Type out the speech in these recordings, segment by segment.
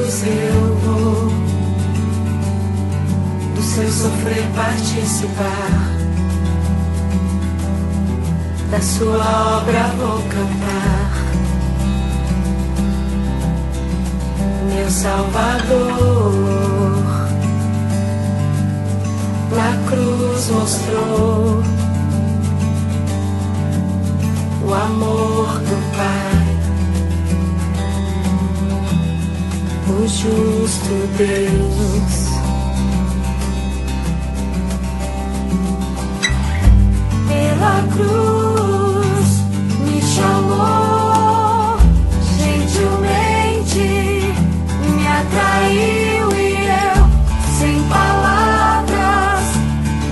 cruz eu vou do seu sofrer participar, da sua obra vou cantar. Meu Salvador na cruz mostrou o amor do Pai, o justo Deus. Pela cruz me chamou, gentilmente me atraiu e eu, sem palavras,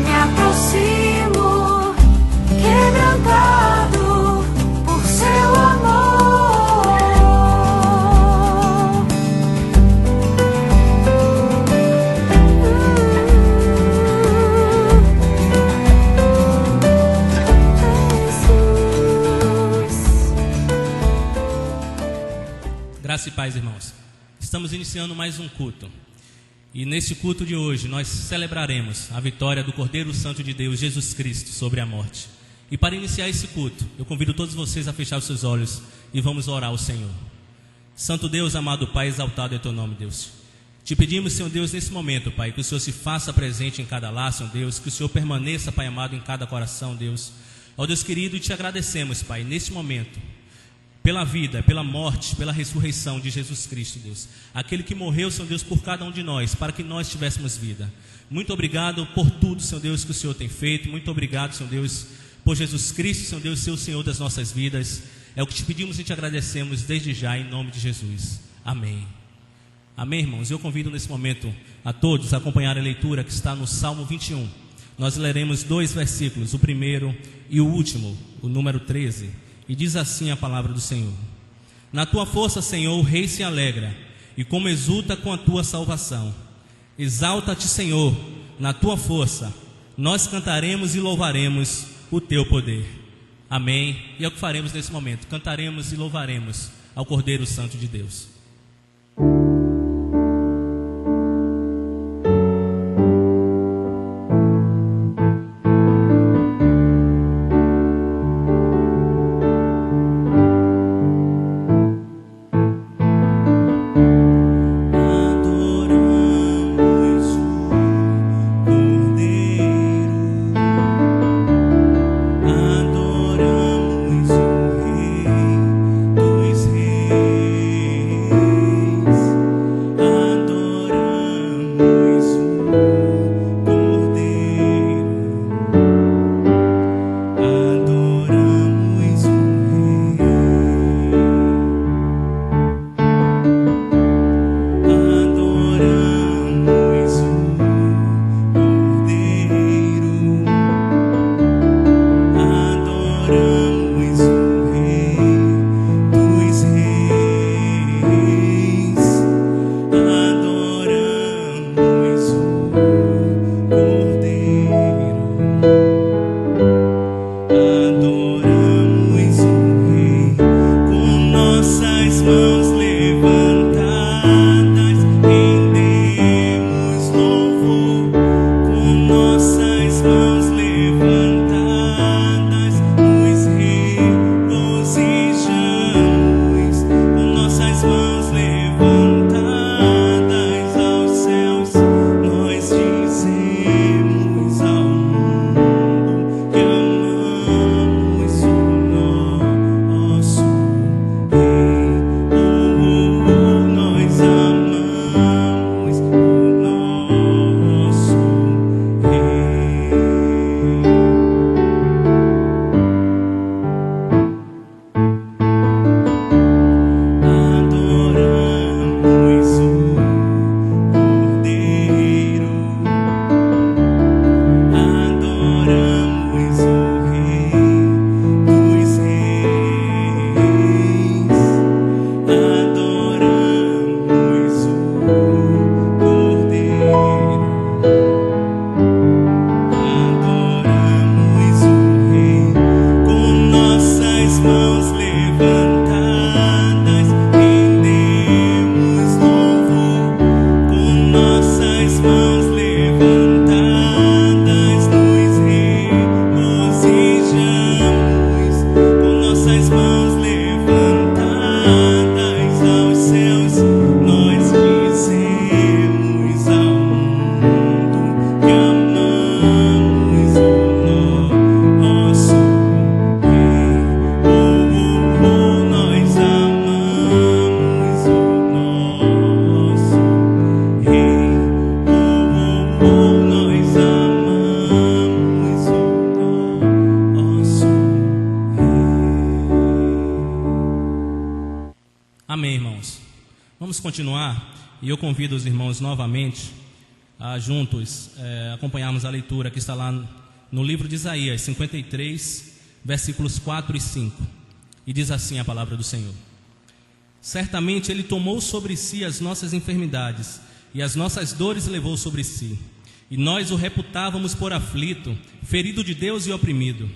me aproximo, quebrantado por seu amor. Graça e paz, irmãos. Estamos iniciando mais um culto. E neste culto de hoje nós celebraremos a vitória do Cordeiro Santo de Deus, Jesus Cristo, sobre a morte. E para iniciar esse culto, eu convido todos vocês a fechar os seus olhos e vamos orar ao Senhor. Santo Deus, amado Pai, exaltado é teu nome, Deus. Te pedimos, Senhor Deus, nesse momento, Pai, que o Senhor se faça presente em cada lar, Senhor Deus, que o Senhor permaneça, Pai amado, em cada coração, Deus. Ó Deus querido, te agradecemos, Pai, neste momento, pela vida, pela morte, pela ressurreição de Jesus Cristo, Deus. Aquele que morreu, Senhor Deus, por cada um de nós, para que nós tivéssemos vida. Muito obrigado por tudo, Senhor Deus, que o Senhor tem feito. Muito obrigado, Senhor Deus, por Jesus Cristo, Senhor Deus, ser o Senhor das nossas vidas. É o que te pedimos e te agradecemos desde já, em nome de Jesus. Amém. Amém, irmãos. Eu convido nesse momento a todos a acompanhar a leitura que está no Salmo 21. Nós leremos 2 versículos, o primeiro e o último, o número 13. E diz assim a palavra do Senhor: Na tua força, Senhor, o rei se alegra, e como exulta com a tua salvação. Exalta-te, Senhor, na tua força. Nós cantaremos e louvaremos o teu poder. Amém. E é o que faremos nesse momento. Cantaremos e louvaremos ao Cordeiro Santo de Deus. Adoramos o Rei dos Reis. Amém, irmãos. Vamos continuar e eu convido os irmãos novamente a juntos acompanharmos a leitura que está lá no livro de Isaías 53, versículos 4 e 5. E diz assim a palavra do Senhor: certamente Ele tomou sobre si as nossas enfermidades e as nossas dores levou sobre si. E nós o reputávamos por aflito, ferido de Deus e oprimido.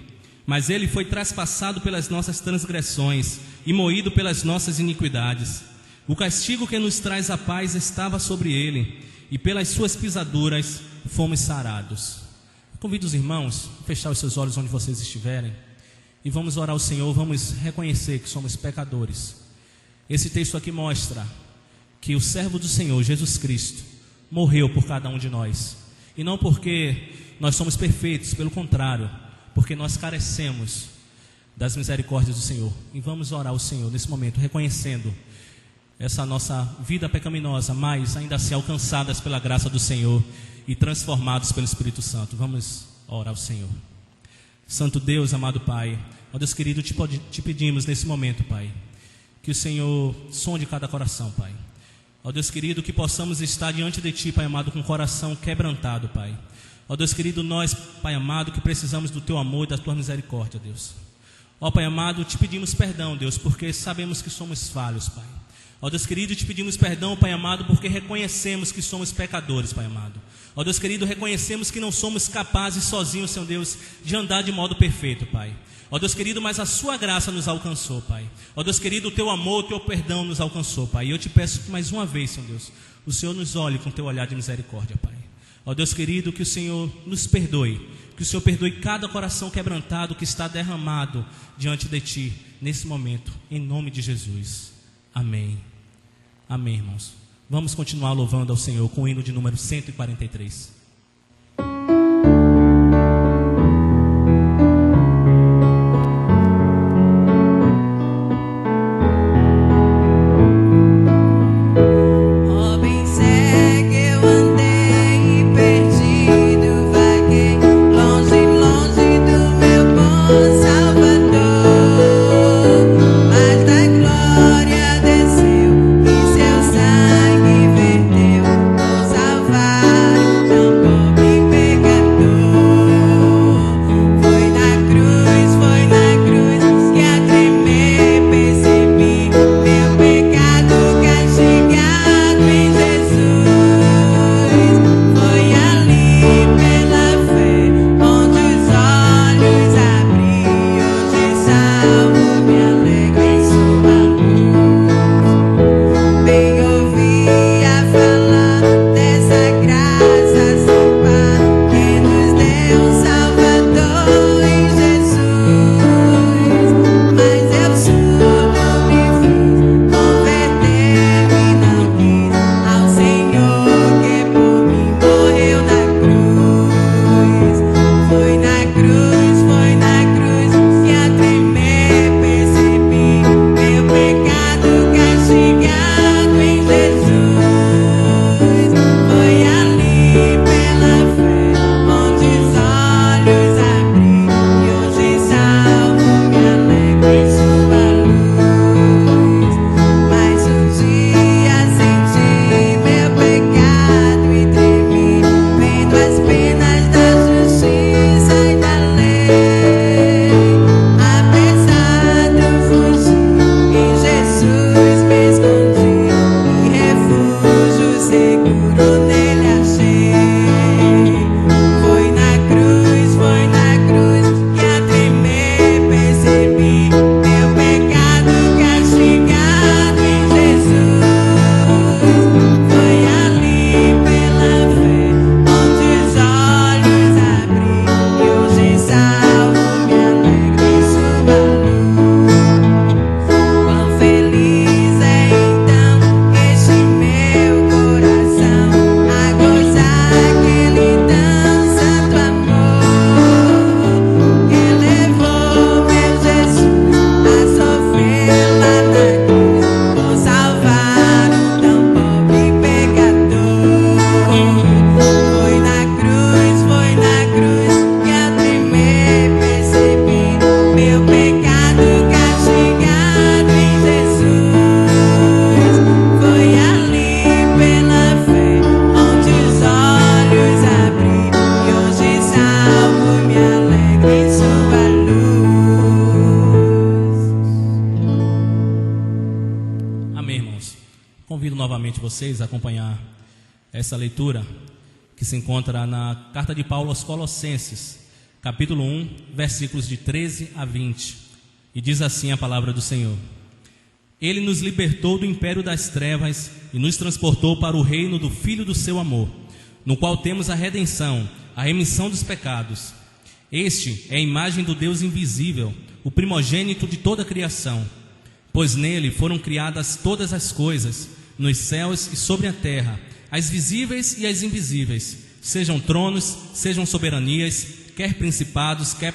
Mas Ele foi traspassado pelas nossas transgressões e moído pelas nossas iniquidades. O castigo que nos traz a paz estava sobre Ele, e pelas suas pisaduras fomos sarados. Convido os irmãos a fechar os seus olhos onde vocês estiverem e vamos orar ao Senhor, vamos reconhecer que somos pecadores. Esse texto aqui mostra que o servo do Senhor, Jesus Cristo, morreu por cada um de nós. E não porque nós somos perfeitos, pelo contrário, porque nós carecemos das misericórdias do Senhor. E vamos orar ao Senhor nesse momento, reconhecendo essa nossa vida pecaminosa, mas ainda assim alcançadas pela graça do Senhor e transformados pelo Espírito Santo. Vamos orar ao Senhor. Santo Deus, amado Pai, ó Deus querido, te pedimos nesse momento, Pai, que o Senhor sonde cada coração, Pai. Ó Deus querido, que possamos estar diante de Ti, Pai amado, com o coração quebrantado, Pai. Ó Deus querido, nós, Pai amado, que precisamos do Teu amor e da Tua misericórdia, Deus. Ó Pai amado, te pedimos perdão, Deus, porque sabemos que somos falhos, Pai. Ó Deus querido, te pedimos perdão, Pai amado, porque reconhecemos que somos pecadores, Pai amado. Ó Deus querido, reconhecemos que não somos capazes sozinhos, Senhor Deus, de andar de modo perfeito, Pai. Ó Deus querido, mas a sua graça nos alcançou, Pai. Ó Deus querido, o teu amor, o teu perdão nos alcançou, Pai. E eu te peço que mais uma vez, Senhor Deus, o Senhor nos olhe com teu olhar de misericórdia, Pai. Ó Deus querido, que o Senhor nos perdoe, que o Senhor perdoe cada coração quebrantado que está derramado diante de Ti, nesse momento, em nome de Jesus. Amém. Amém, irmãos. Vamos continuar louvando ao Senhor com o hino de número 143. Glória desceu e seu sangue verteu, nos salvar. Convido novamente vocês a acompanhar essa leitura que se encontra na carta de Paulo aos Colossenses, capítulo 1, versículos de 13 a 20. E diz assim a palavra do Senhor: Ele nos libertou do império das trevas e nos transportou para o reino do Filho do seu amor, no qual temos a redenção, a remissão dos pecados. Este é a imagem do Deus invisível, o primogênito de toda a criação, pois nele foram criadas todas as coisas, nos céus e sobre a terra, as visíveis e as invisíveis, sejam tronos, sejam soberanias, quer principados, quer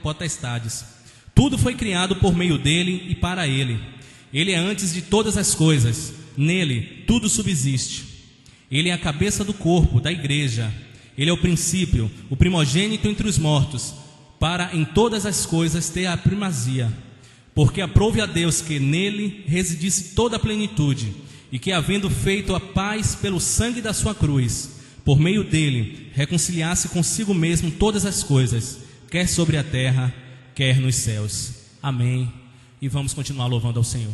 potestades. Tudo foi criado por meio dele e para ele. Ele é antes de todas as coisas, nele tudo subsiste. Ele é a cabeça do corpo, da igreja. Ele é o princípio, o primogênito entre os mortos, para em todas as coisas ter a primazia. Porque aprouve a Deus que nele residisse toda a plenitude, e que, havendo feito a paz pelo sangue da sua cruz, por meio dele reconciliasse consigo mesmo todas as coisas, quer sobre a terra, quer nos céus. Amém. E vamos continuar louvando ao Senhor.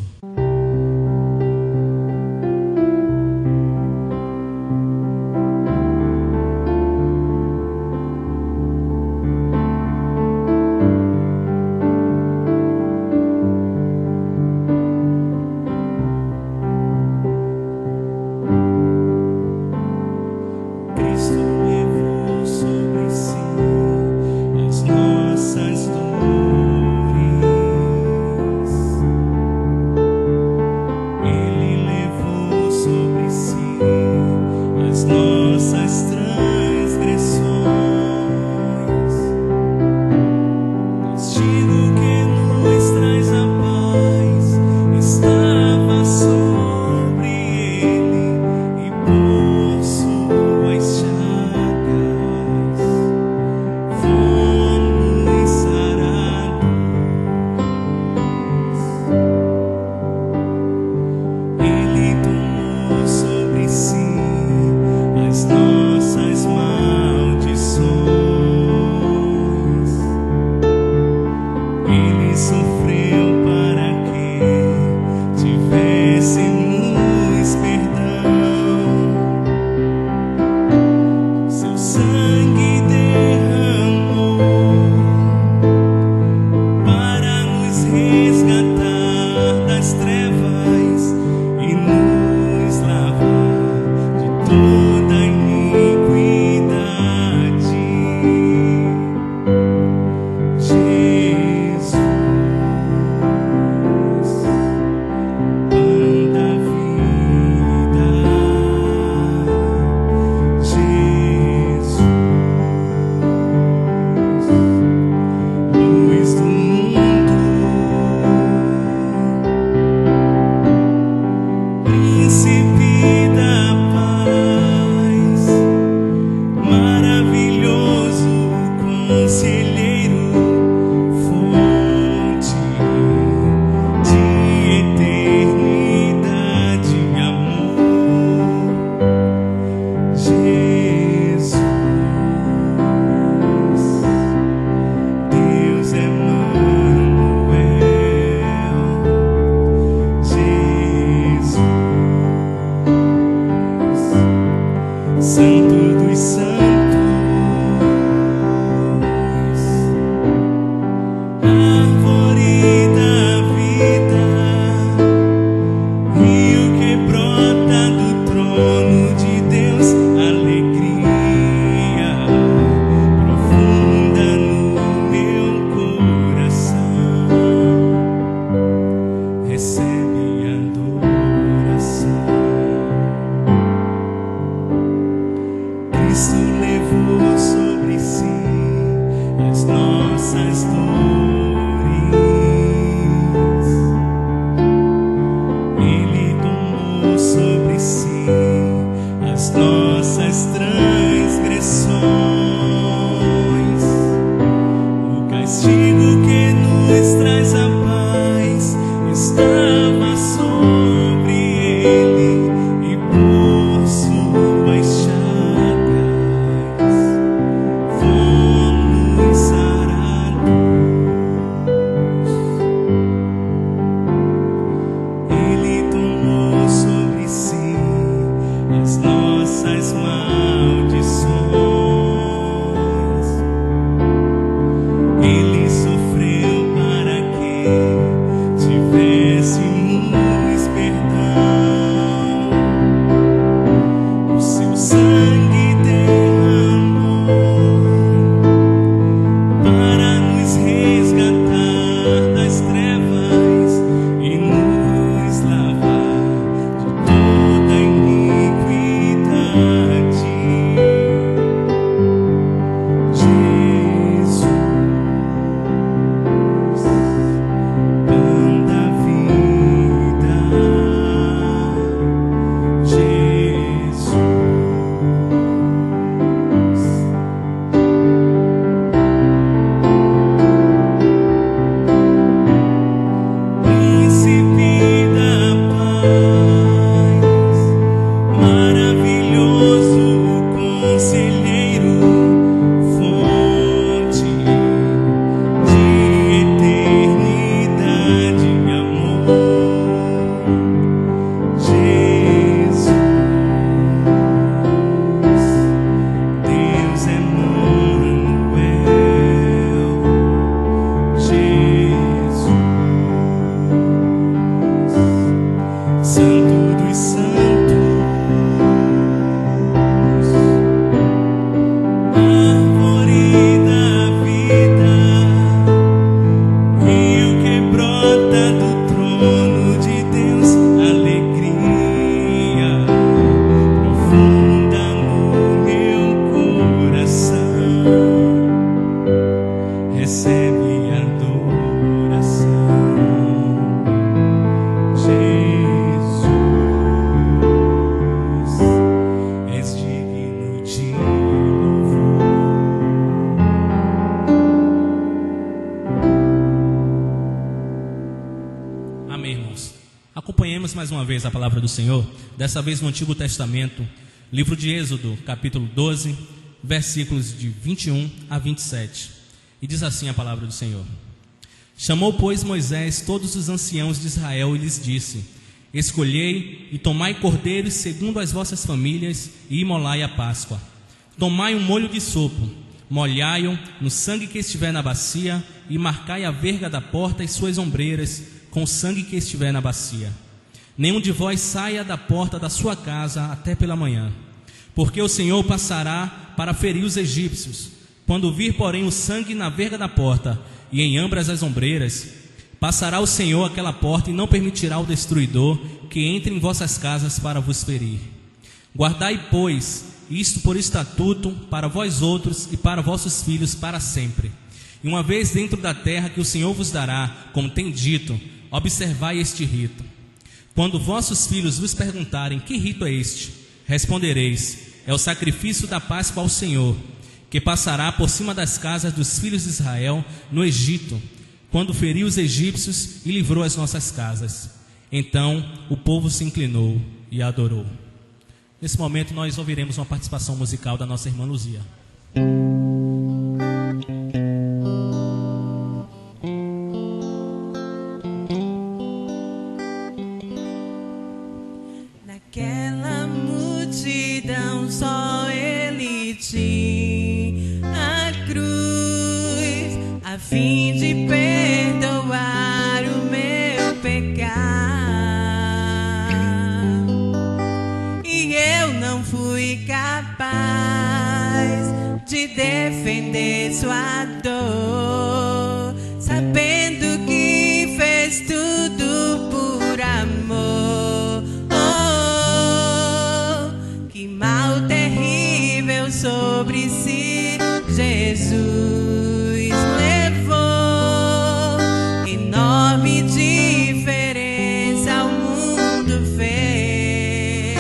Ele tomou sobre si Santo dos Santos, árvore da vida, rio que brota do trono de Deus, alegria profunda no meu coração, recebe adoração. Jesus, és digno de louvor. Amém, irmãos. Acompanhemos mais uma vez a palavra do Senhor, dessa vez no Antigo Testamento, livro de Êxodo, capítulo 12, versículos de 21 a 27. E diz assim a palavra do Senhor: Chamou, pois, Moisés todos os anciãos de Israel e lhes disse: Escolhei e tomai cordeiros segundo as vossas famílias e imolai a Páscoa. Tomai um molho de sopo, molhai-o no sangue que estiver na bacia e marcai a verga da porta e suas ombreiras com o sangue que estiver na bacia. Nenhum de vós saia da porta da sua casa até pela manhã, porque o Senhor passará para ferir os egípcios. Quando vir, porém, o sangue na verga da porta e em ambas as ombreiras, passará o Senhor aquela porta e não permitirá o destruidor que entre em vossas casas para vos ferir. Guardai, pois, isto por estatuto para vós outros e para vossos filhos para sempre. E uma vez dentro da terra que o Senhor vos dará, como tem dito, observai este rito. Quando vossos filhos vos perguntarem: que rito é este? Respondereis: é o sacrifício da Páscoa ao Senhor, que passará por cima das casas dos filhos de Israel no Egito, quando feriu os egípcios e livrou as nossas casas. Então o povo se inclinou e adorou. Nesse momento nós ouviremos uma participação musical da nossa irmã Luzia. Naquela multidão só ele tinha a cruz, a fim de perdoar o meu pecado. E eu não fui capaz de defender sua dor, sabendo que fez tudo por amor. Oh, que mal terrível sobre si Jesus levou, enorme diferença o mundo fez.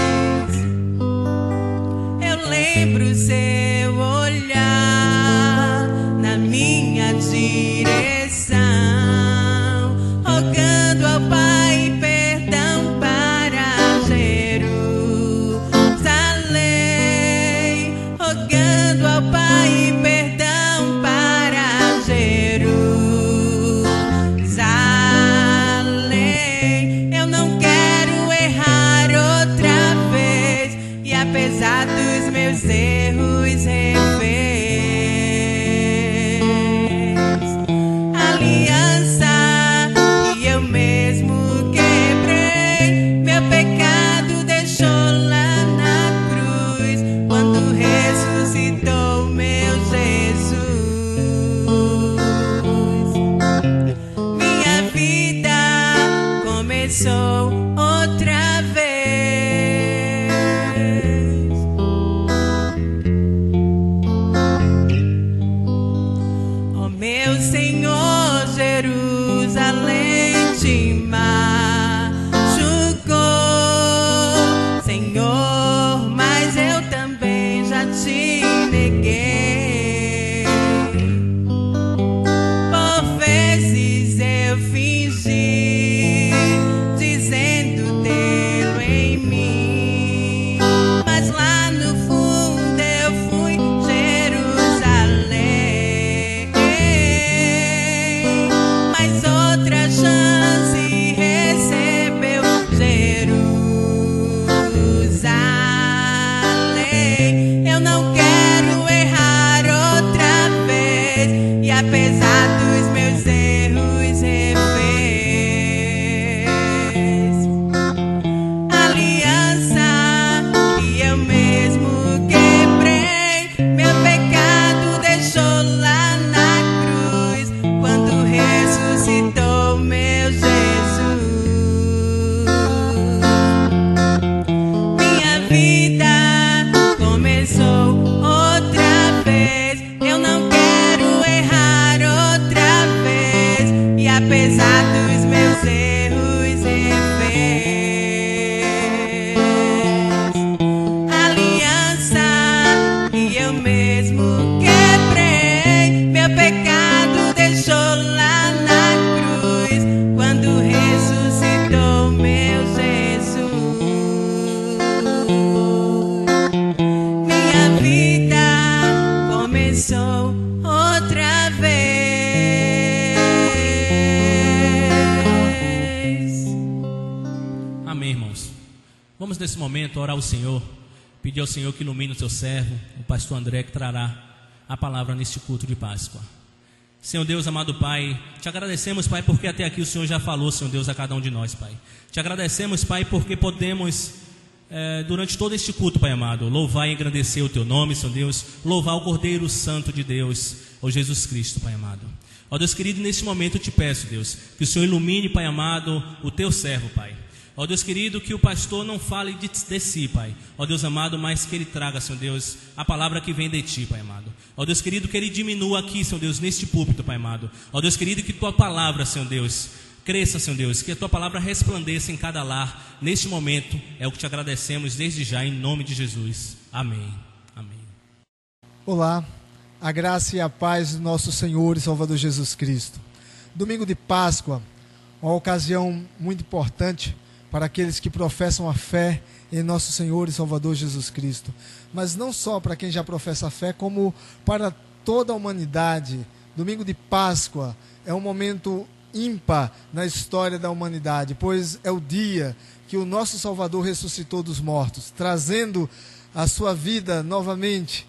Eu lembro seu olhar na minha direção, rogando ao Pai perdão para Jerusalém, rogando ao Pai perdão para Jerusalém. Eu não quero errar outra vez, e apesar dos meus erros refez aliança que eu mesmo quebrei. Meu pecado deixou lá na cruz, quando ressuscitou meu Jesus. Minha vida começou outra vez. Ó meu Senhor, Jerusalém te machucou, Senhor, mas eu também já te neguei. Por vezes eu fingi, dizendo ter Amém, irmãos. Vamos nesse momento orar ao Senhor, pedir ao Senhor que ilumine o teu servo, o pastor André, que trará a palavra neste culto de Páscoa. Senhor Deus, amado Pai, te agradecemos, Pai, porque até aqui o Senhor já falou, Senhor Deus, a cada um de nós, Pai. Te agradecemos, Pai, porque podemos, durante todo este culto, Pai amado, louvar e engrandecer o teu nome, Senhor Deus, louvar o Cordeiro Santo de Deus, o Jesus Cristo, Pai amado. Ó Deus querido, neste momento eu te peço, Deus, que o Senhor ilumine, Pai amado, o teu servo, Pai. Ó Deus querido, que o pastor não fale de si, Pai. Ó Deus amado, mas que ele traga, Senhor Deus, a palavra que vem de ti, Pai amado. Ó Deus querido, que ele diminua aqui, Senhor Deus, neste púlpito, Pai amado. Ó Deus querido, que tua palavra, Senhor Deus, cresça, Senhor Deus, que a tua palavra resplandeça em cada lar. Neste momento, é o que te agradecemos desde já, em nome de Jesus. Amém. Amém. Olá, a graça e a paz do nosso Senhor e Salvador Jesus Cristo. Domingo de Páscoa, uma ocasião muito importante para aqueles que professam a fé em nosso Senhor e Salvador Jesus Cristo. Mas não só para quem já professa a fé, como para toda a humanidade. Domingo de Páscoa é um momento ímpar na história da humanidade, pois é o dia que o nosso Salvador ressuscitou dos mortos, trazendo a sua vida novamente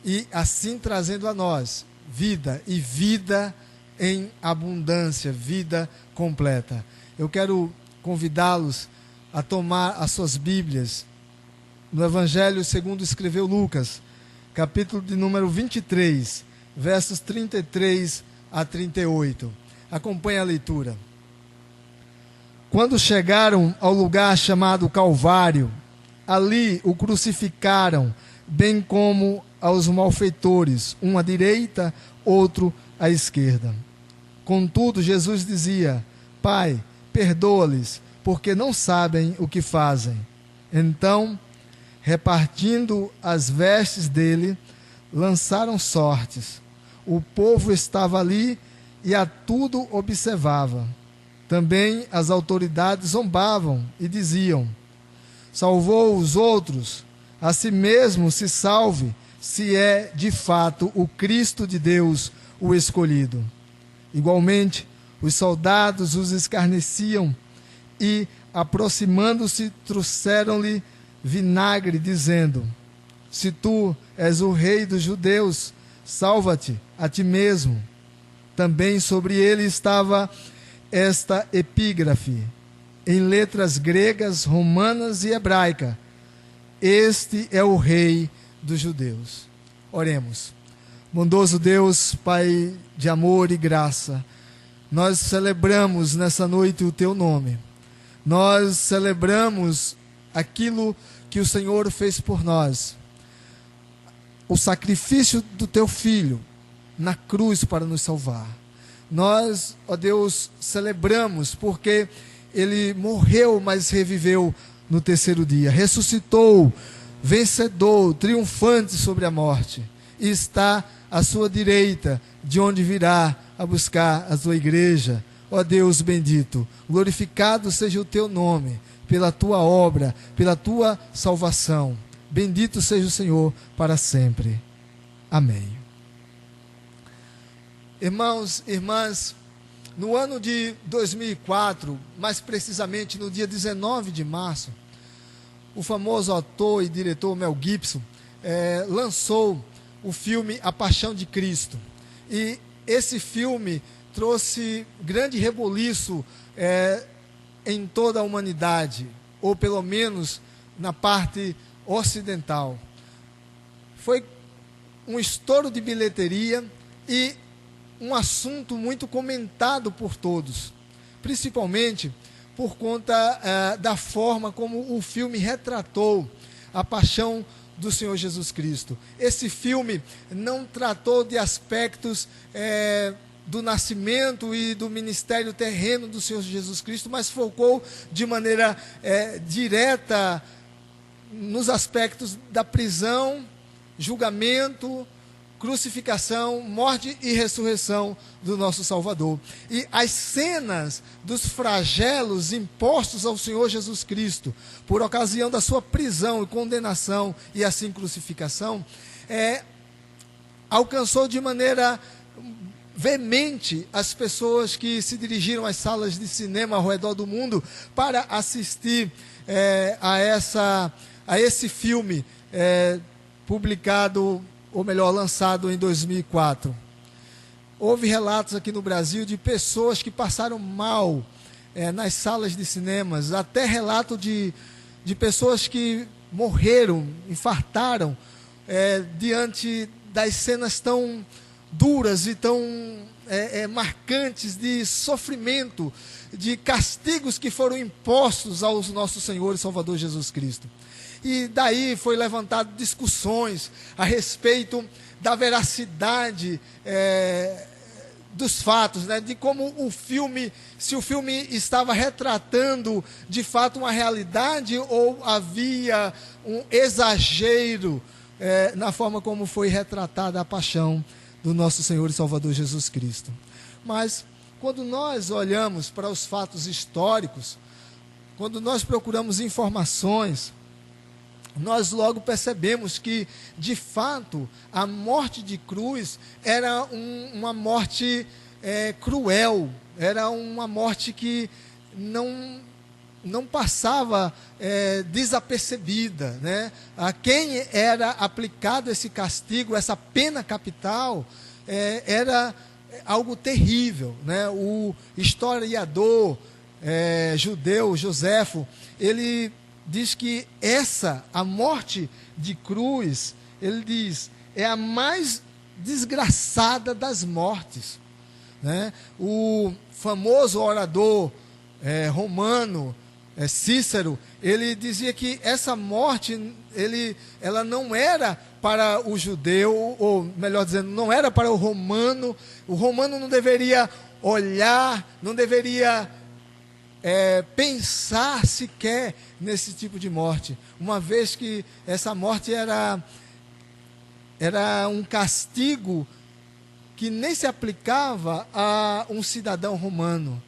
e assim trazendo a nós vida, e vida em abundância, vida completa. Eu quero convidá-los a tomar as suas Bíblias no Evangelho segundo escreveu Lucas, capítulo de número 23, versos 33 a 38. Acompanhe a leitura. Quando chegaram ao lugar chamado Calvário, ali o crucificaram, bem como aos malfeitores, um à direita, outro à esquerda. Contudo, Jesus dizia: Pai, perdoa-lhes, porque não sabem o que fazem. Então, repartindo as vestes dele, lançaram sortes. O povo estava ali e a tudo observava. Também as autoridades zombavam e diziam: salvou os outros, a si mesmo se salve, se é de fato o Cristo de Deus, o escolhido. Igualmente, os soldados os escarneciam e, aproximando-se, trouxeram-lhe vinagre, dizendo: se tu és o rei dos judeus, salva-te a ti mesmo. Também sobre ele estava esta epígrafe, em letras gregas, romanas e hebraica: este é o rei dos judeus. Oremos. Bondoso Deus, Pai de amor e graça, nós celebramos nessa noite o teu nome. Nós celebramos aquilo que o Senhor fez por nós. O sacrifício do teu Filho na cruz para nos salvar. Nós, ó Deus, celebramos porque ele morreu, mas reviveu no terceiro dia. Ressuscitou, vencedor, triunfante sobre a morte. E está à sua direita, de onde virá a buscar a tua igreja. Ó Deus bendito, glorificado seja o teu nome, pela tua obra, pela tua salvação. Bendito seja o Senhor para sempre. Amém. Irmãos, irmãs, no ano de 2004, mais precisamente no dia 19 de março, o famoso ator e diretor Mel Gibson lançou o filme A Paixão de Cristo. E esse filme trouxe grande reboliço em toda a humanidade, ou pelo menos na parte ocidental. Foi um estouro de bilheteria e um assunto muito comentado por todos, principalmente por conta da forma como o filme retratou a paixão do Senhor Jesus Cristo. Esse filme não tratou de aspectos do nascimento e do ministério terreno do Senhor Jesus Cristo, mas focou de maneira direta nos aspectos da prisão, julgamento, crucificação, morte e ressurreição do nosso Salvador. E as cenas dos flagelos impostos ao Senhor Jesus Cristo por ocasião da sua prisão e condenação e assim crucificação, alcançou de maneira veemente as pessoas que se dirigiram às salas de cinema ao redor do mundo para assistir a esse filme publicado, ou melhor, lançado em 2004. Houve relatos aqui no Brasil de pessoas que passaram mal nas salas de cinemas, até relato de pessoas que morreram, infartaram, diante das cenas tão duras e tão marcantes de sofrimento, de castigos que foram impostos ao nosso Senhor e Salvador Jesus Cristo. E daí foi levantado discussões a respeito da veracidade dos fatos, né? De como o filme, se o filme estava retratando de fato uma realidade ou havia um exagero na forma como foi retratada a paixão do nosso Senhor e Salvador Jesus Cristo. Mas quando nós olhamos para os fatos históricos, quando nós procuramos informações, nós logo percebemos que, de fato, a morte de cruz era uma morte cruel, era uma morte que não passava desapercebida, né? A quem era aplicado esse castigo, essa pena capital, era algo terrível, né? O historiador judeu Joséfo, ele diz que a morte de cruz, ele diz, é a mais desgraçada das mortes, né? O famoso orador romano, Cícero, ele dizia que essa morte, ela não era para o judeu, ou melhor dizendo, não era para o romano não deveria olhar, não deveria pensar sequer nesse tipo de morte, uma vez que essa morte era um castigo que nem se aplicava a um cidadão romano.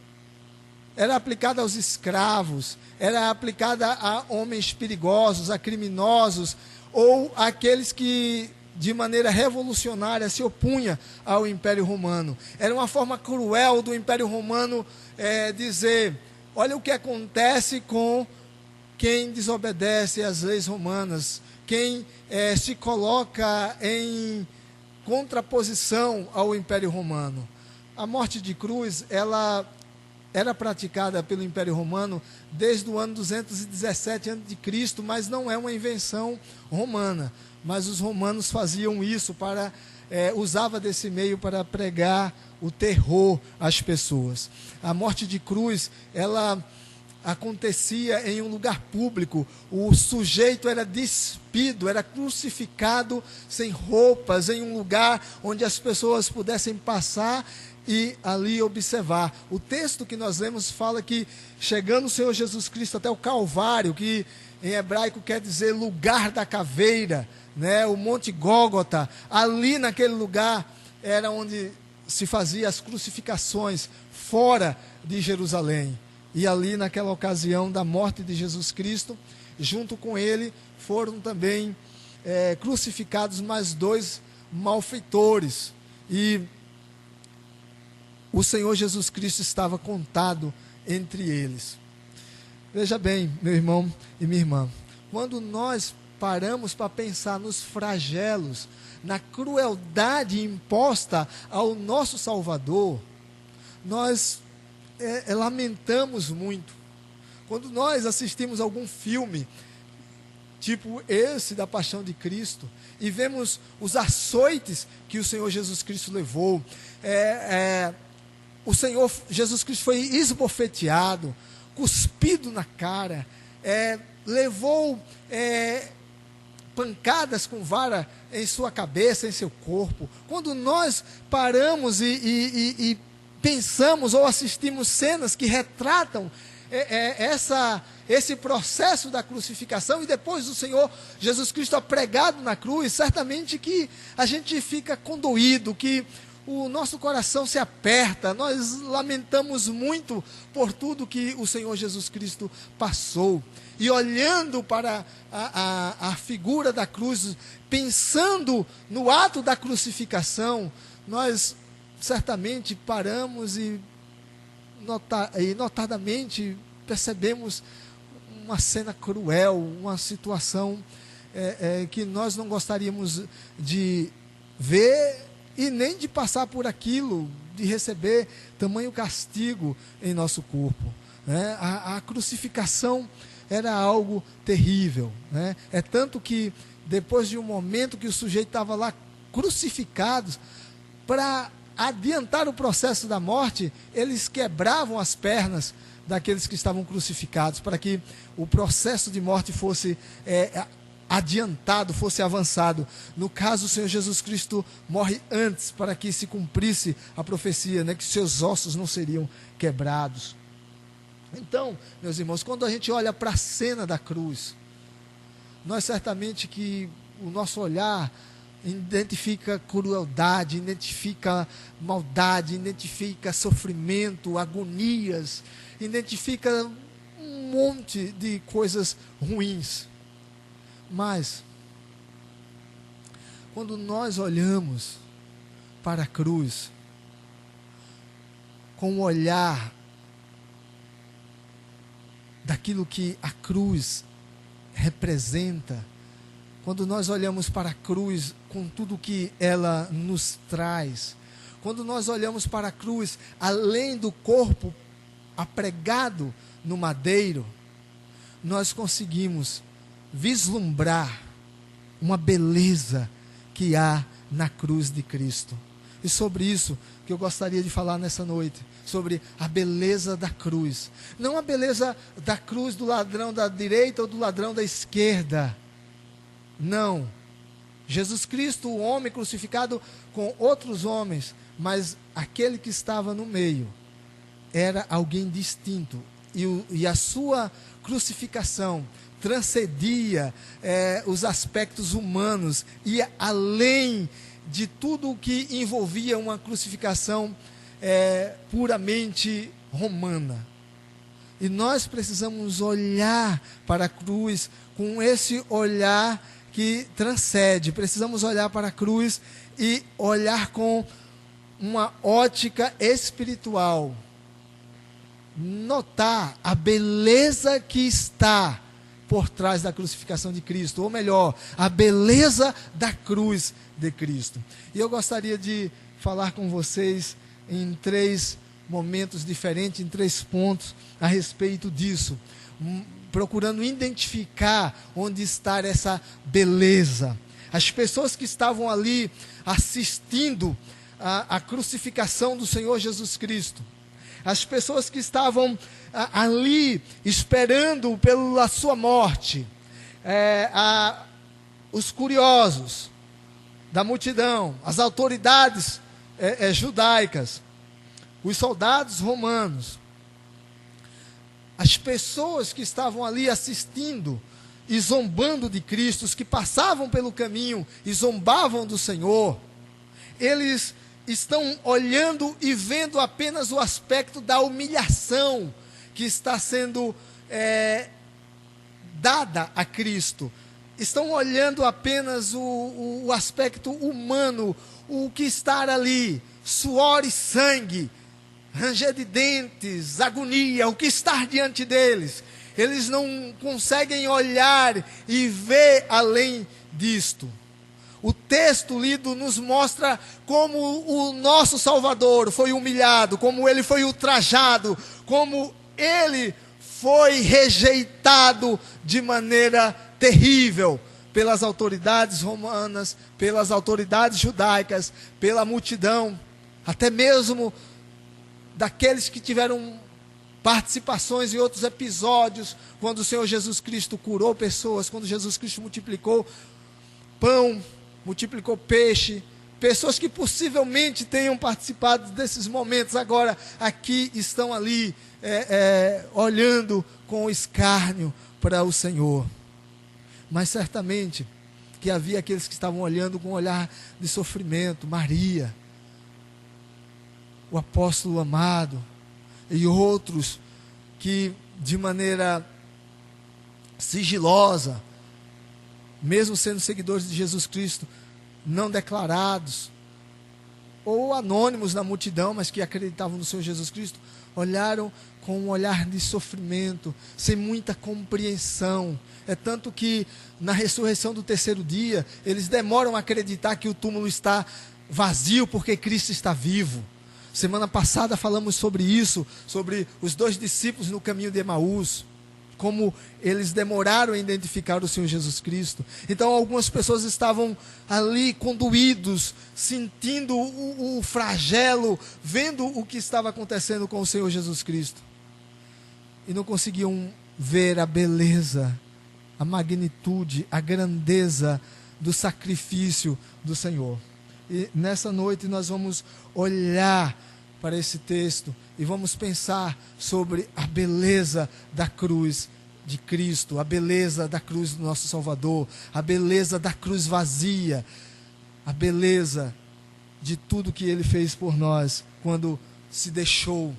Era aplicada aos escravos, era aplicada a homens perigosos, a criminosos, ou aqueles que, de maneira revolucionária, se opunha ao Império Romano. Era uma forma cruel do Império Romano dizer, olha o que acontece com quem desobedece às leis romanas, quem se coloca em contraposição ao Império Romano. A morte de cruz, ela era praticada pelo Império Romano desde o ano 217 a.C., mas não é uma invenção romana. Mas os romanos faziam isso usava desse meio para pregar o terror às pessoas. A morte de cruz, ela acontecia em um lugar público. O sujeito era despido, era crucificado sem roupas, em um lugar onde as pessoas pudessem passar e ali observar. O texto que nós lemos fala que, chegando o Senhor Jesus Cristo até o Calvário, que em hebraico quer dizer lugar da caveira, né? O Monte Gólgota, ali naquele lugar era onde se fazia as crucificações, fora de Jerusalém. E ali, naquela ocasião da morte de Jesus Cristo, junto com ele foram também crucificados mais 2 malfeitores. E o Senhor Jesus Cristo estava contado entre eles. Veja bem, meu irmão e minha irmã, quando nós paramos para pensar nos flagelos, na crueldade imposta ao nosso Salvador, nós lamentamos muito. Quando nós assistimos algum filme, tipo esse da Paixão de Cristo, e vemos os açoites que o Senhor Jesus Cristo levou, o Senhor Jesus Cristo foi esbofeteado, cuspido na cara, levou pancadas com vara em sua cabeça, em seu corpo. Quando nós paramos e pensamos ou assistimos cenas que retratam esse processo da crucificação e depois do Senhor Jesus Cristo pregado na cruz, certamente que a gente fica condoído, que o nosso coração se aperta, nós lamentamos muito por tudo que o Senhor Jesus Cristo passou. E olhando para a figura da cruz, pensando no ato da crucificação, nós certamente paramos e notadamente percebemos uma cena cruel, uma situação que nós não gostaríamos de ver e nem de passar por aquilo, de receber tamanho castigo em nosso corpo, né? A crucificação era algo terrível, né? É tanto que depois de um momento que o sujeito estava lá crucificado, para adiantar o processo da morte, eles quebravam as pernas daqueles que estavam crucificados, para que o processo de morte fosse adiantado, fosse avançado. No caso, o Senhor Jesus Cristo morre antes, para que se cumprisse a profecia, né, que seus ossos não seriam quebrados. Então, meus irmãos, quando a gente olha para a cena da cruz, nós certamente que o nosso olhar identifica crueldade, identifica maldade, identifica sofrimento, agonias, identifica um monte de coisas ruins. Mas, quando nós olhamos para a cruz, com o olhar daquilo que a cruz representa, quando nós olhamos para a cruz com tudo que ela nos traz, quando nós olhamos para a cruz, além do corpo apregado no madeiro, nós conseguimos vislumbrar uma beleza que há na cruz de Cristo. E sobre isso que eu gostaria de falar nessa noite, sobre a beleza da cruz. Não a beleza da cruz do ladrão da direita ou do ladrão da esquerda. Não. Jesus Cristo, o homem crucificado com outros homens, mas aquele que estava no meio era alguém distinto. E a sua crucificação transcendia os aspectos humanos, ia além de tudo o que envolvia uma crucificação puramente romana. E nós precisamos olhar para a cruz com esse olhar que transcende. Precisamos olhar para a cruz e olhar com uma ótica espiritual. Notar a beleza que está por trás da crucificação de Cristo, ou melhor, a beleza da cruz de Cristo. E eu gostaria de falar com vocês em 3 momentos diferentes, em 3 pontos a respeito disso, procurando identificar onde está essa beleza. As pessoas que estavam ali assistindo a crucificação do Senhor Jesus Cristo, as pessoas que estavam ali esperando pela sua morte, os curiosos da multidão, as autoridades judaicas, os soldados romanos, as pessoas que estavam ali assistindo e zombando de Cristo, os que passavam pelo caminho e zombavam do Senhor, eles estão olhando e vendo apenas o aspecto da humilhação que está sendo dada a Cristo. Estão olhando apenas o aspecto humano, o que está ali, suor e sangue, ranger de dentes, agonia, o que está diante deles. Eles não conseguem olhar e ver além disto. O texto lido nos mostra como o nosso Salvador foi humilhado, como ele foi ultrajado, como ele foi rejeitado de maneira terrível pelas autoridades romanas, pelas autoridades judaicas, pela multidão, até mesmo daqueles que tiveram participações em outros episódios, quando o Senhor Jesus Cristo curou pessoas, quando Jesus Cristo multiplicou pão, multiplicou peixe, pessoas que possivelmente tenham participado desses momentos, agora aqui estão ali, olhando com escárnio para o Senhor. Mas certamente que havia aqueles que estavam olhando com um olhar de sofrimento, Maria, o apóstolo amado, e outros que de maneira sigilosa, mesmo sendo seguidores de Jesus Cristo, não declarados, ou anônimos na multidão, mas que acreditavam no Senhor Jesus Cristo, olharam com um olhar de sofrimento, sem muita compreensão. É tanto que na ressurreição do terceiro dia, eles demoram a acreditar que o túmulo está vazio, porque Cristo está vivo. Semana passada falamos sobre isso, sobre os 2 discípulos no caminho de Emaús, como eles demoraram a identificar o Senhor Jesus Cristo. Então algumas pessoas estavam ali conduídos, sentindo o flagelo, vendo o que estava acontecendo com o Senhor Jesus Cristo. E não conseguiam ver a beleza, a magnitude, a grandeza do sacrifício do Senhor. E nessa noite nós vamos olhar para esse texto e vamos pensar sobre a beleza da cruz de Cristo, a beleza da cruz do nosso Salvador, a beleza da cruz vazia, a beleza de tudo que Ele fez por nós quando se deixou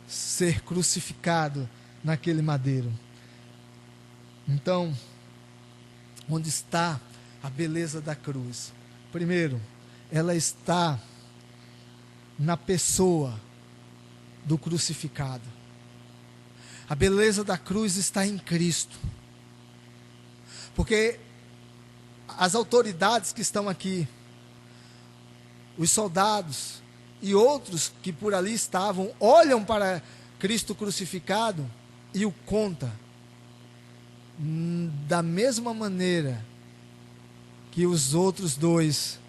ser crucificado naquele madeiro. Então, onde está a beleza da cruz? Primeiro, ela está na pessoa do crucificado. A beleza da cruz está em Cristo. Porque as autoridades que estão aqui, os soldados e outros que por ali estavam, olham para Cristo crucificado e o contam da mesma maneira que os outros 2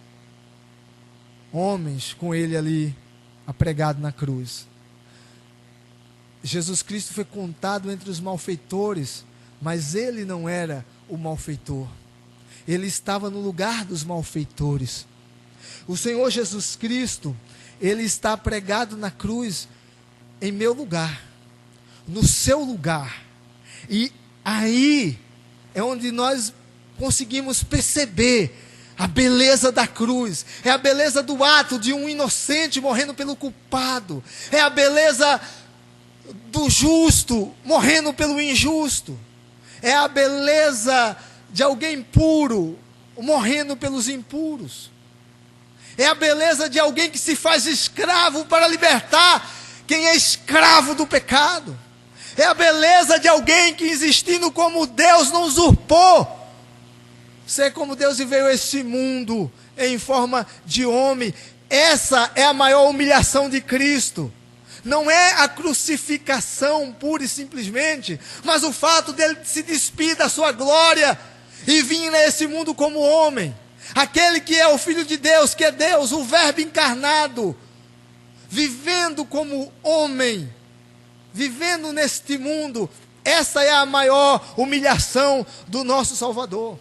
homens com ele ali apregado na cruz. Jesus Cristo foi contado entre os malfeitores, mas ele não era o malfeitor. Ele estava no lugar dos malfeitores. O Senhor Jesus Cristo, ele está pregado na cruz em meu lugar, no seu lugar. E aí é onde nós conseguimos perceber a beleza da cruz. É a beleza do ato de um inocente morrendo pelo culpado. É a beleza do justo morrendo pelo injusto. É a beleza de alguém puro morrendo pelos impuros. É a beleza de alguém que se faz escravo para libertar quem é escravo do pecado. É a beleza de alguém que, existindo como Deus, não usurpou ser como Deus e veio a este mundo em forma de homem. Essa é a maior humilhação de Cristo. Não é a crucificação pura e simplesmente, mas o fato dele se despir da sua glória e vir nesse mundo como homem. Aquele que é o Filho de Deus, que é Deus, o Verbo encarnado, vivendo como homem, vivendo neste mundo. Essa é a maior humilhação do nosso Salvador.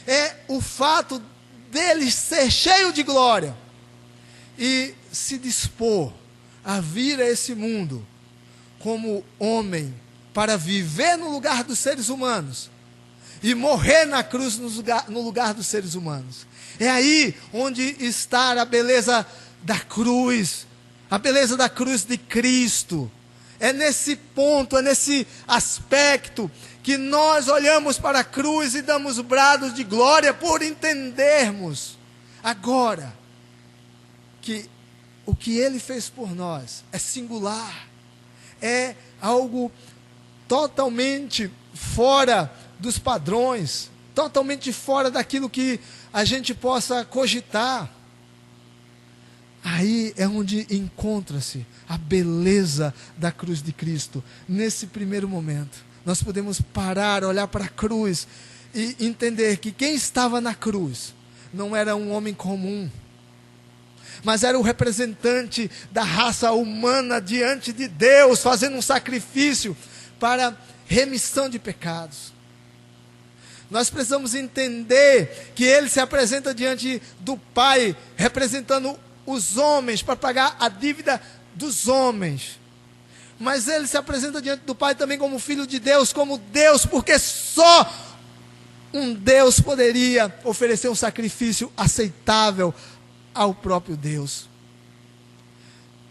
É o fato dele ser cheio de glória e se dispor a vir a esse mundo como homem, para viver no lugar dos seres humanos e morrer na cruz no lugar dos seres humanos. É aí onde está a beleza da cruz, a beleza da cruz de Cristo. É nesse ponto, é nesse aspecto que nós olhamos para a cruz e damos brados de glória por entendermos agora que o que Ele fez por nós é singular, é algo totalmente fora dos padrões, totalmente fora daquilo que a gente possa cogitar. Aí é onde encontra-se a beleza da cruz de Cristo. Nesse primeiro momento, nós podemos parar, olhar para a cruz e entender que quem estava na cruz não era um homem comum, mas era o representante da raça humana diante de Deus, fazendo um sacrifício para remissão de pecados. Nós precisamos entender que Ele se apresenta diante do Pai, representando os homens, para pagar a dívida dos homens. Mas Ele se apresenta diante do Pai também como Filho de Deus, como Deus, porque só um Deus poderia oferecer um sacrifício aceitável ao próprio Deus.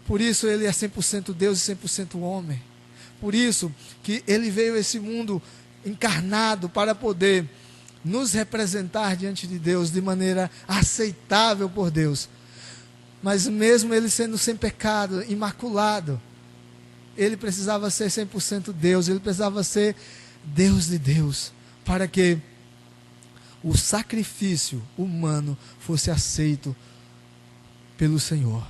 Por isso Ele é 100% Deus e 100% homem. Por isso que Ele veio a esse mundo encarnado para poder nos representar diante de Deus de maneira aceitável por Deus. Mas mesmo ele sendo sem pecado, imaculado, ele precisava ser 100% Deus, ele precisava ser Deus de Deus, para que o sacrifício humano fosse aceito pelo Senhor.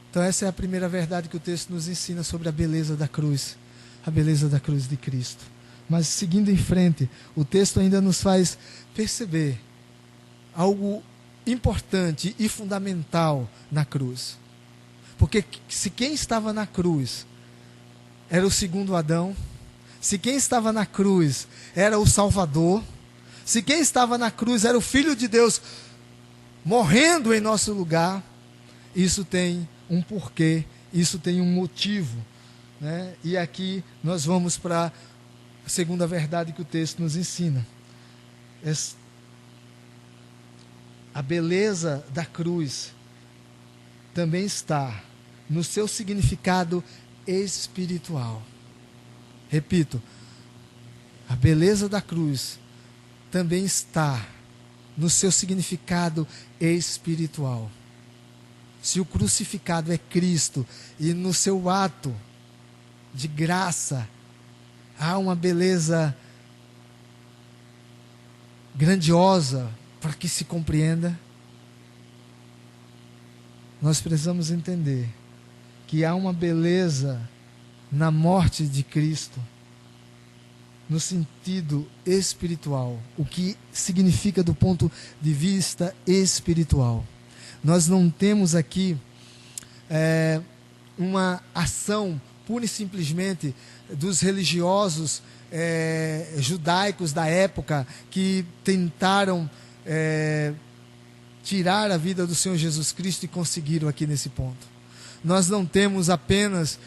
Então essa é a primeira verdade que o texto nos ensina sobre a beleza da cruz de Cristo. Mas seguindo em frente, o texto ainda nos faz perceber algo importante e fundamental na cruz. Porque se quem estava na cruz era o segundo Adão, se quem estava na cruz era o Salvador, se quem estava na cruz era o Filho de Deus morrendo em nosso lugar, isso tem um porquê, isso tem um motivo, né? E aqui nós vamos para a segunda verdade que o texto nos ensina. A beleza da cruz também está no seu significado espiritual. Repito, a beleza da cruz também está no seu significado espiritual. Se o crucificado é Cristo e no seu ato de graça há uma beleza grandiosa para que se compreenda, nós precisamos entender que há uma beleza na morte de Cristo no sentido espiritual, o que significa do ponto de vista espiritual. Nós não temos aqui uma ação pura e simplesmente dos religiosos judaicos da época que tentaram tirar a vida do Senhor Jesus Cristo e conseguiram aqui nesse ponto. Nós não temos apenas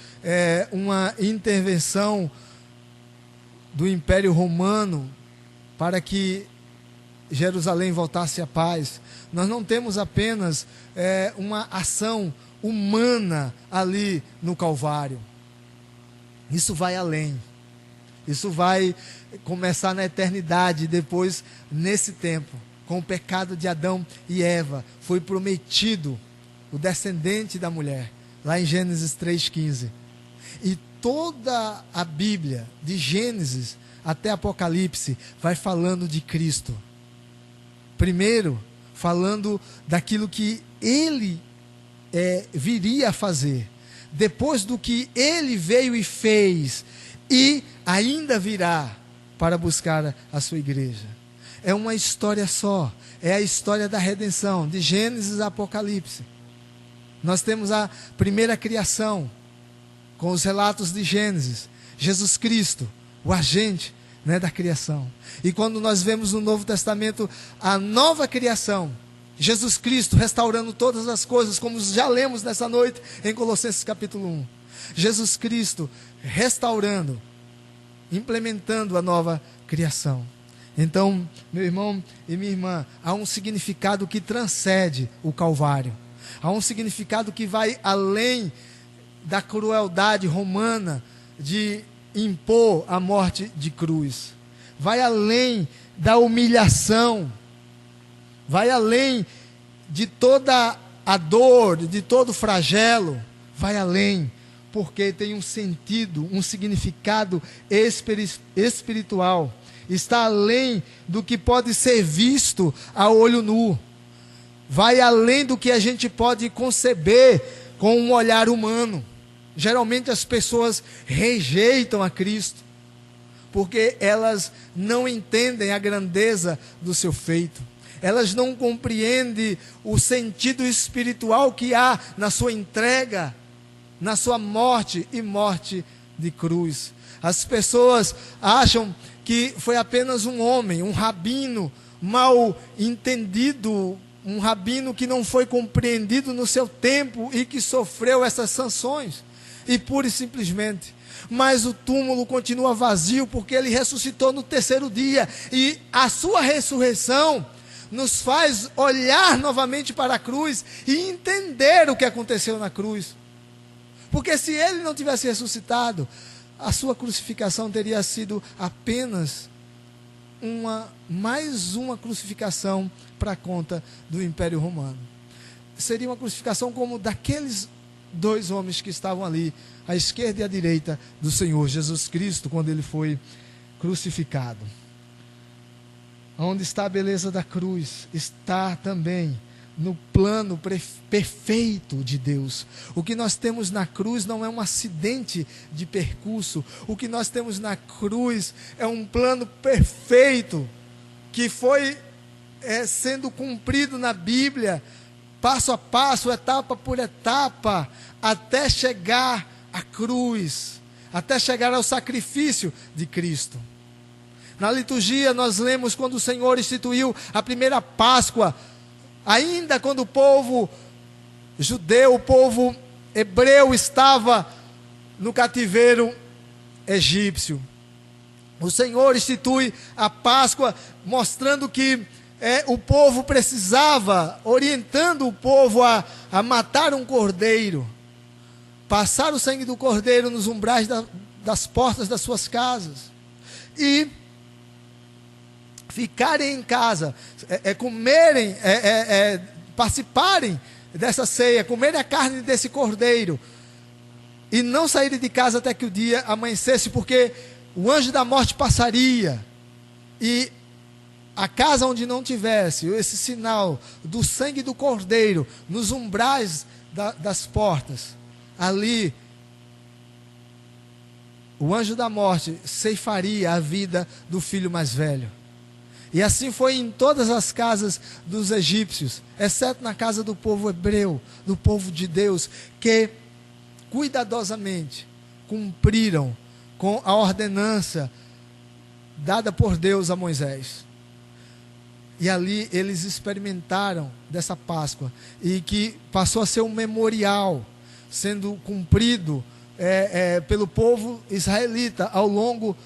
uma intervenção do Império Romano para que Jerusalém voltasse à paz. Nós não temos apenas uma ação humana ali no Calvário. Isso vai além. Isso vai começar na eternidade, depois nesse tempo, com o pecado de Adão e Eva, foi prometido o descendente da mulher, lá em Gênesis 3,15. E toda a Bíblia, de Gênesis até Apocalipse, vai falando de Cristo. Primeiro, falando daquilo que Ele viria a fazer. Depois do que Ele veio e fez, e ainda virá para buscar a sua igreja. É uma história só. É a história da redenção, de Gênesis a Apocalipse. Nós temos a primeira criação, com os relatos de Gênesis. Jesus Cristo, o agente, né, da criação. E quando nós vemos no Novo Testamento a nova criação, Jesus Cristo restaurando todas as coisas, como já lemos nessa noite em Colossenses capítulo 1. Jesus Cristo restaurando, implementando a nova criação. Então, meu irmão e minha irmã, há um significado que transcende o Calvário. Há um significado que vai além da crueldade romana de impor a morte de cruz. Vai além da humilhação. Vai além de toda a dor, de todo o flagelo. Vai além, porque tem um sentido, um significado espiritual. Está além do que pode ser visto a olho nu. Vai além do que a gente pode conceber com um olhar humano. Geralmente as pessoas rejeitam a Cristo, porque elas não entendem a grandeza do seu feito. Elas não compreendem o sentido espiritual que há na sua entrega, na sua morte e morte de cruz. As pessoas acham que foi apenas um homem, um rabino mal entendido, um rabino que não foi compreendido no seu tempo e que sofreu essas sanções. E pura e simplesmente. Mas o túmulo continua vazio porque ele ressuscitou no terceiro dia. E a sua ressurreição nos faz olhar novamente para a cruz e entender o que aconteceu na cruz. Porque se ele não tivesse ressuscitado, a sua crucificação teria sido apenas mais uma crucificação para a conta do Império Romano. seria uma crucificação como daqueles dois homens que estavam ali, à esquerda e à direita do Senhor Jesus Cristo, quando ele foi crucificado. Onde está a beleza da cruz? Está também no plano perfeito de Deus. O que nós temos na cruz não é um acidente de percurso. O que nós temos na cruz é um plano perfeito que foi sendo cumprido na Bíblia, passo a passo, etapa por etapa, até chegar à cruz, até chegar ao sacrifício de Cristo. Na liturgia nós lemos quando o Senhor instituiu a primeira Páscoa, ainda quando o povo judeu, o povo hebreu estava no cativeiro egípcio. O Senhor institui a Páscoa mostrando que o povo precisava, orientando o povo a matar um cordeiro, passar o sangue do cordeiro nos umbrais das portas das suas casas e ficarem em casa, comerem, participarem dessa ceia, comerem a carne desse cordeiro e não saírem de casa até que o dia amanhecesse, porque o anjo da morte passaria e a casa onde não tivesse esse sinal do sangue do cordeiro nos umbrais das portas, ali o anjo da morte ceifaria a vida do filho mais velho. E assim foi em todas as casas dos egípcios, exceto na casa do povo hebreu, do povo de Deus, que cuidadosamente cumpriram com a ordenança dada por Deus a Moisés. E ali eles experimentaram dessa Páscoa, e que passou a ser um memorial, sendo cumprido pelo povo israelita ao longo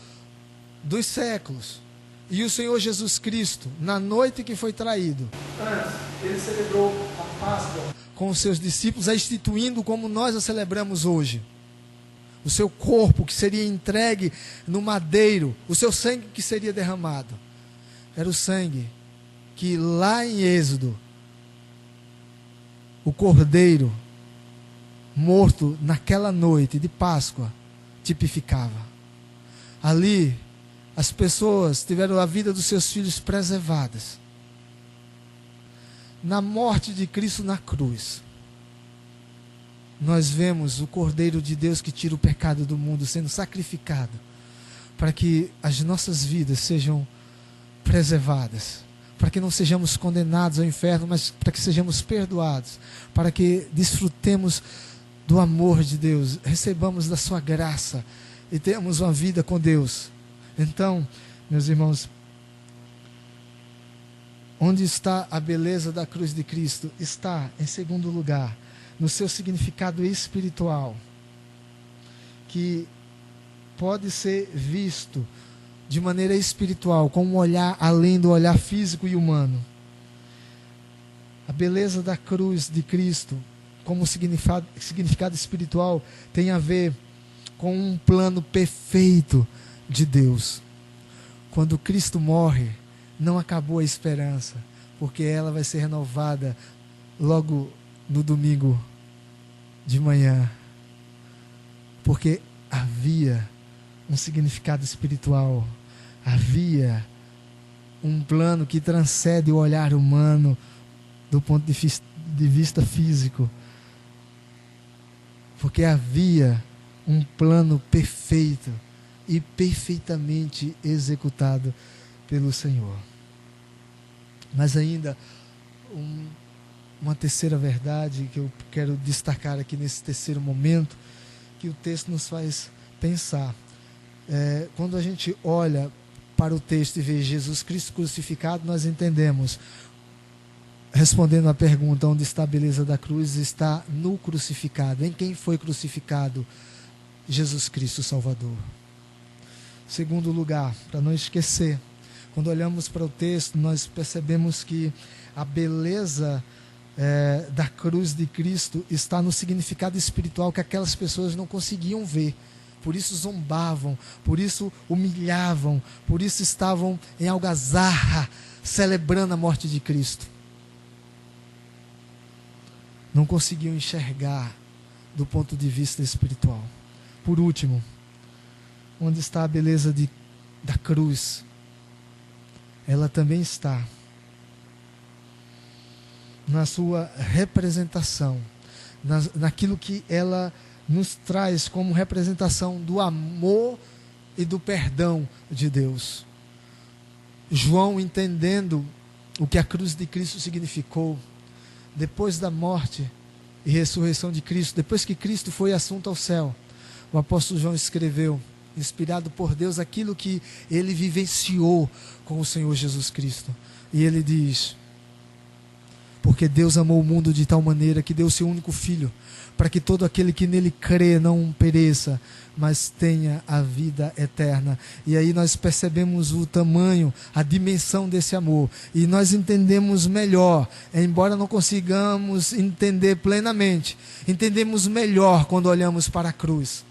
dos séculos. E o Senhor Jesus Cristo, na noite que foi traído, antes, ele celebrou a Páscoa com os seus discípulos, a instituindo como nós a celebramos hoje. O seu corpo que seria entregue no madeiro, o seu sangue que seria derramado. Era o sangue que lá em Êxodo, o cordeiro morto naquela noite de Páscoa tipificava. Ali as pessoas tiveram a vida dos seus filhos preservadas. Na morte de Cristo na cruz, nós vemos o Cordeiro de Deus que tira o pecado do mundo sendo sacrificado, para que as nossas vidas sejam preservadas, para que não sejamos condenados ao inferno, mas para que sejamos perdoados, para que desfrutemos do amor de Deus, recebamos da sua graça e tenhamos uma vida com Deus. Então, meus irmãos, onde está a beleza da cruz de Cristo? Está, em segundo lugar, no seu significado espiritual, que pode ser visto de maneira espiritual, com um olhar além do olhar físico e humano. A beleza da cruz de Cristo, como significado espiritual, tem a ver com um plano perfeito de Deus. Quando Cristo morre, não acabou a esperança, porque ela vai ser renovada logo no domingo de manhã, porque havia um significado espiritual, havia um plano que transcende o olhar humano do ponto de vista físico, porque havia um plano perfeito e perfeitamente executado pelo Senhor. Mas ainda uma terceira verdade que eu quero destacar aqui nesse terceiro momento, que o texto nos faz pensar. Quando a gente olha para o texto e vê Jesus Cristo crucificado, nós entendemos, respondendo à pergunta onde está a beleza da cruz, está no crucificado. Em quem foi crucificado? Jesus Cristo Salvador. Segundo lugar, para não esquecer, quando olhamos para o texto, nós percebemos que a beleza da cruz de Cristo está no significado espiritual que aquelas pessoas não conseguiam ver. Por isso zombavam, por isso humilhavam, por isso estavam em algazarra, celebrando a morte de Cristo. não conseguiam enxergar do ponto de vista espiritual. Por último, onde está a beleza da cruz? Ela também está na sua representação, naquilo que ela nos traz como representação do amor e do perdão de Deus. João, entendendo o que a cruz de Cristo significou, depois da morte e ressurreição de Cristo, depois que Cristo foi assunto ao céu, o apóstolo João escreveu, inspirado por Deus, aquilo que ele vivenciou com o Senhor Jesus Cristo. E ele diz: porque Deus amou o mundo de tal maneira que deu o seu único Filho, para que todo aquele que nele crê não pereça, mas tenha a vida eterna. E aí nós percebemos o tamanho, a dimensão desse amor. E nós entendemos melhor, embora não consigamos entender plenamente, entendemos melhor quando olhamos para a cruz.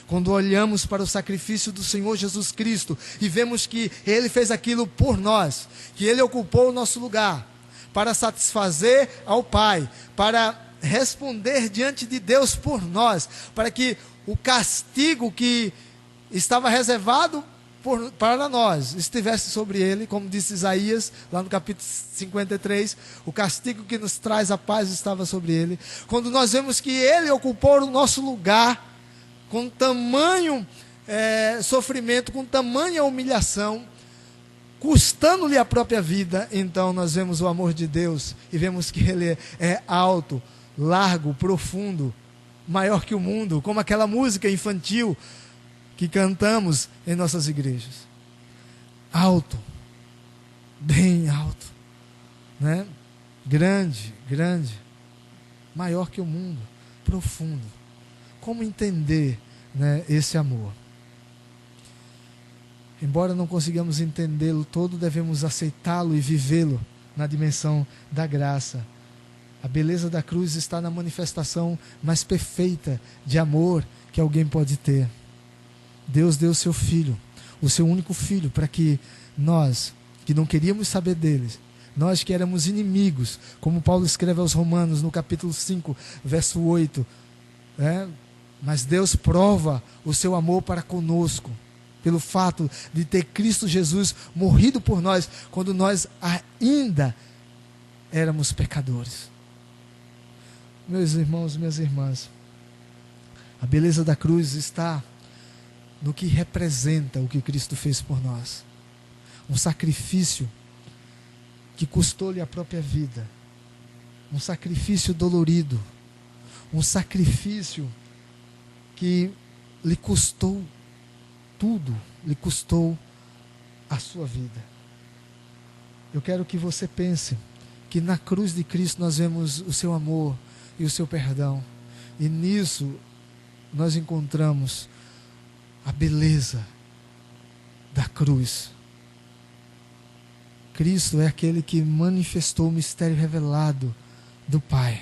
Quando olhamos para o sacrifício do Senhor Jesus Cristo e vemos que Ele fez aquilo por nós, que Ele ocupou o nosso lugar, para satisfazer ao Pai, para responder diante de Deus por nós, para que o castigo que estava reservado para nós estivesse sobre Ele, como disse Isaías, lá no capítulo 53, o castigo que nos traz a paz estava sobre Ele. Quando nós vemos que Ele ocupou o nosso lugar, com tamanho sofrimento, com tamanha humilhação, custando-lhe a própria vida, então nós vemos o amor de Deus e vemos que Ele é alto, largo, profundo, maior que o mundo, como aquela música infantil que cantamos em nossas igrejas. Alto, bem alto, né? Grande, maior que o mundo, profundo. Como entender, né, esse amor? Embora não consigamos entendê-lo todo, devemos aceitá-lo e vivê-lo na dimensão da graça. A beleza da cruz está na manifestação mais perfeita de amor que alguém pode ter. Deus deu o seu Filho, o seu único Filho, para que nós, que não queríamos saber dele, nós que éramos inimigos, como Paulo escreve aos Romanos no capítulo 5, verso 8, mas Deus prova o seu amor para conosco, pelo fato de ter Cristo Jesus morrido por nós, quando nós ainda éramos pecadores. Meus irmãos, minhas irmãs, a beleza da cruz está no que representa o que Cristo fez por nós. Um sacrifício que custou-lhe a própria vida. Um sacrifício dolorido. Um sacrifício que lhe custou tudo, lhe custou a sua vida. Eu quero que você pense que na cruz de Cristo nós vemos o seu amor e o seu perdão, e nisso nós encontramos a beleza da cruz. Cristo é aquele que manifestou o mistério revelado do Pai.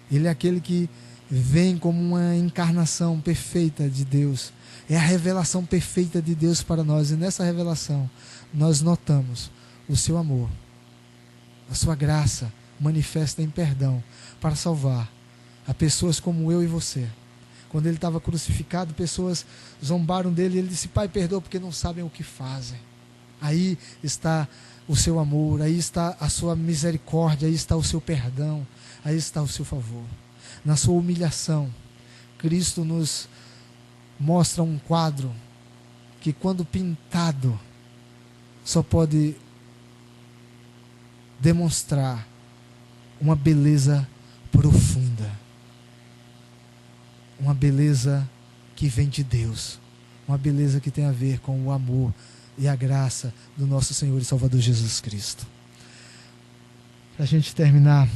Ele é aquele que vem como uma encarnação perfeita de Deus. É a revelação perfeita de Deus para nós. E nessa revelação nós notamos o seu amor, a sua graça manifesta em perdão para salvar a pessoas como eu e você. Quando ele estava crucificado, pessoas zombaram dele e ele disse: Pai, perdoa porque não sabem o que fazem. Aí está o seu amor, aí está a sua misericórdia, aí está o seu perdão, aí está o seu favor. Na sua humilhação, Cristo nos mostra um quadro que, quando pintado, só pode demonstrar uma beleza profunda, uma beleza que vem de Deus, uma beleza que tem a ver com o amor e a graça do nosso Senhor e Salvador Jesus Cristo. Para a gente terminar,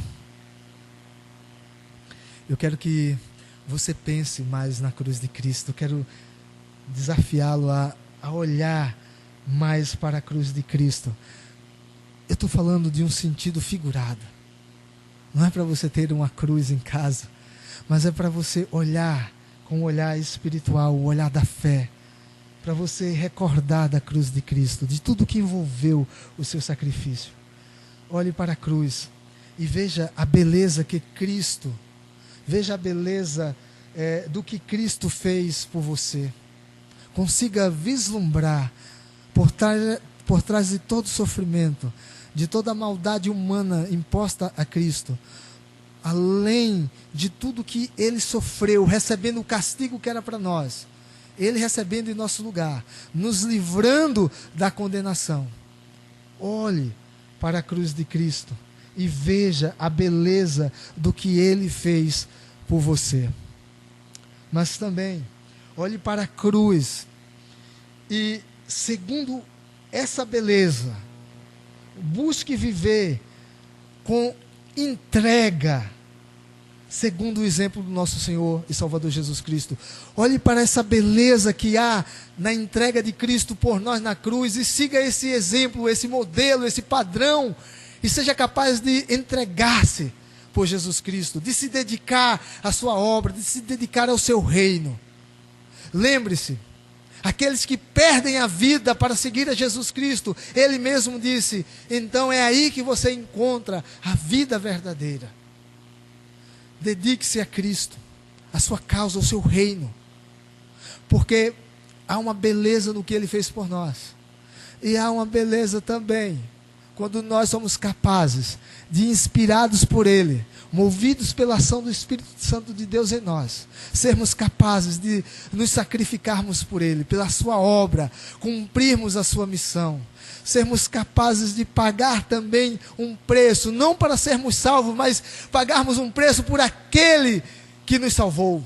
eu quero que você pense mais na cruz de Cristo. Eu quero desafiá-lo a olhar mais para a cruz de Cristo. Eu estou falando de um sentido figurado. Não é para você ter uma cruz em casa, mas é para você olhar com um olhar espiritual, o olhar da fé, para você recordar da cruz de Cristo, de tudo que envolveu o seu sacrifício. Olhe para a cruz e veja a beleza que Cristo, veja a beleza do que Cristo fez por você. Consiga vislumbrar por trás de todo sofrimento, de toda a maldade humana imposta a Cristo, além de tudo que Ele sofreu, recebendo o castigo que era para nós, Ele recebendo em nosso lugar, nos livrando da condenação. Olhe para a cruz de Cristo e veja a beleza do que Ele fez por você. Mas também, olhe para a cruz e, segundo essa beleza, busque viver com entrega, segundo o exemplo do nosso Senhor e Salvador Jesus Cristo. Olhe para essa beleza que há na entrega de Cristo por nós na cruz e siga esse exemplo, esse modelo, esse padrão, e seja capaz de entregar-se por Jesus Cristo, de se dedicar à sua obra, de se dedicar ao seu reino. Lembre-se, aqueles que perdem a vida para seguir a Jesus Cristo, Ele mesmo disse, então é aí que você encontra a vida verdadeira. Dedique-se a Cristo, a sua causa, ao seu reino, porque há uma beleza no que Ele fez por nós, e há uma beleza também quando nós somos capazes de, inspirados por Ele, movidos pela ação do Espírito Santo de Deus em nós, sermos capazes de nos sacrificarmos por Ele, pela sua obra, cumprirmos a sua missão, sermos capazes de pagar também um preço, não para sermos salvos, mas pagarmos um preço por aquele que nos salvou.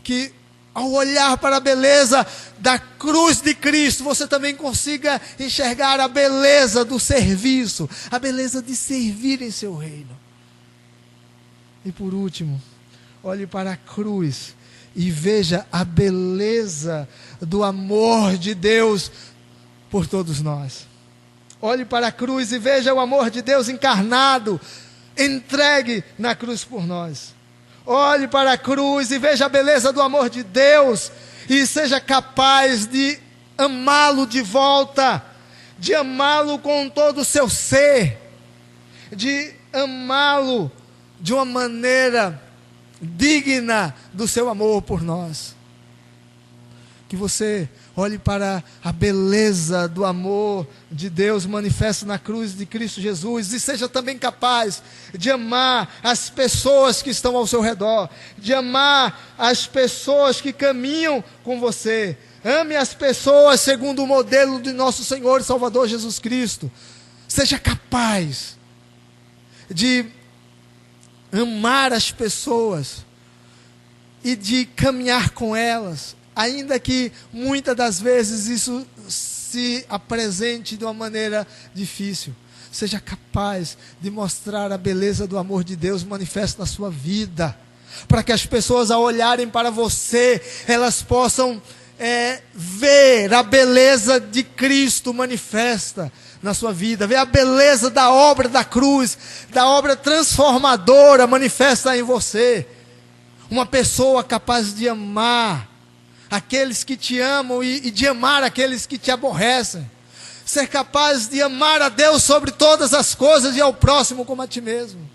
Que ao olhar para a beleza da cruz de Cristo, você também consiga enxergar a beleza do serviço, a beleza de servir em seu reino. E por último, olhe para a cruz e veja a beleza do amor de Deus por todos nós. Olhe para a cruz e veja o amor de Deus encarnado, entregue na cruz por nós. Olhe para a cruz e veja a beleza do amor de Deus e seja capaz de amá-lo de volta, de amá-lo com todo o seu ser, de amá-lo de uma maneira digna do seu amor por nós. Que você olhe para a beleza do amor de Deus manifesto na cruz de Cristo Jesus e seja também capaz de amar as pessoas que estão ao seu redor, de amar as pessoas que caminham com você. Ame as pessoas segundo o modelo de nosso Senhor e Salvador Jesus Cristo. Seja capaz de amar as pessoas e de caminhar com elas, ainda que muitas das vezes isso se apresente de uma maneira difícil. Seja capaz de mostrar a beleza do amor de Deus manifesto na sua vida, para que as pessoas, ao olharem para você, elas possam ver a beleza de Cristo manifesta na sua vida, ver a beleza da obra da cruz, da obra transformadora manifesta em você. Uma pessoa capaz de amar aqueles que te amam e de amar aqueles que te aborrecem. Ser capaz de amar a Deus sobre todas as coisas e ao próximo como a ti mesmo.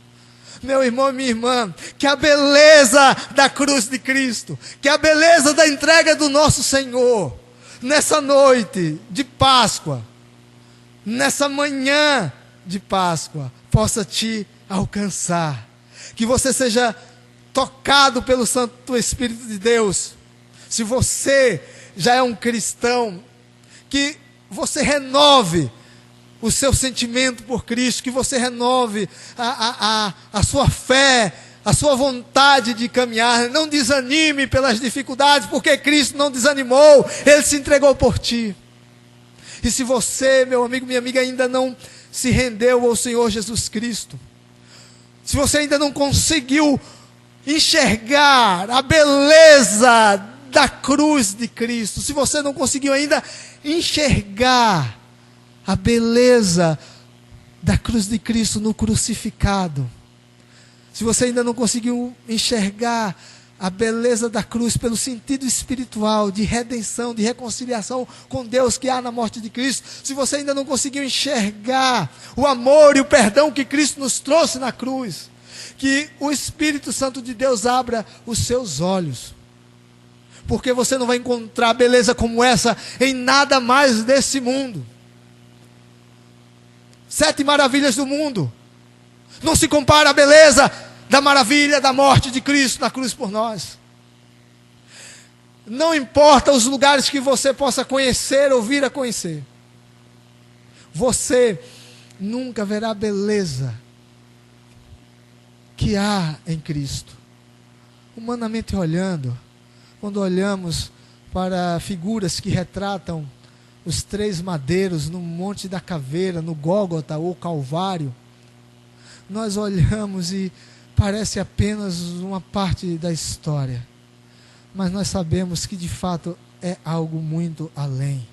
Meu irmão e minha irmã, que a beleza da cruz de Cristo, que a beleza da entrega do nosso Senhor, nessa noite de Páscoa, nessa manhã de Páscoa, possa te alcançar. Que você seja tocado pelo Santo Espírito de Deus. Se você já é um cristão, que você renove o seu sentimento por Cristo, que você renove a sua fé, a sua vontade de caminhar. Não desanime pelas dificuldades, porque Cristo não desanimou, Ele se entregou por ti. E se você, meu amigo, minha amiga, ainda não se rendeu ao Senhor Jesus Cristo, se você ainda não conseguiu enxergar a beleza da cruz de Cristo, se você não conseguiu ainda enxergar a beleza da cruz de Cristo no crucificado, se você ainda não conseguiu enxergar a beleza da cruz pelo sentido espiritual de redenção, de reconciliação com Deus que há na morte de Cristo, se você ainda não conseguiu enxergar o amor e o perdão que Cristo nos trouxe na cruz, que o Espírito Santo de Deus abra os seus olhos, porque você não vai encontrar beleza como essa em nada mais desse mundo. 7 maravilhas do mundo não se compara à beleza da maravilha da morte de Cristo na cruz por nós. Não importa os lugares que você possa conhecer ou vir a conhecer, você nunca verá a beleza que há em Cristo. Humanamente olhando, quando olhamos para figuras que retratam os 3 madeiros no Monte da Caveira, no Gólgota ou Calvário, nós olhamos e parece apenas uma parte da história, mas nós sabemos que de fato é algo muito além.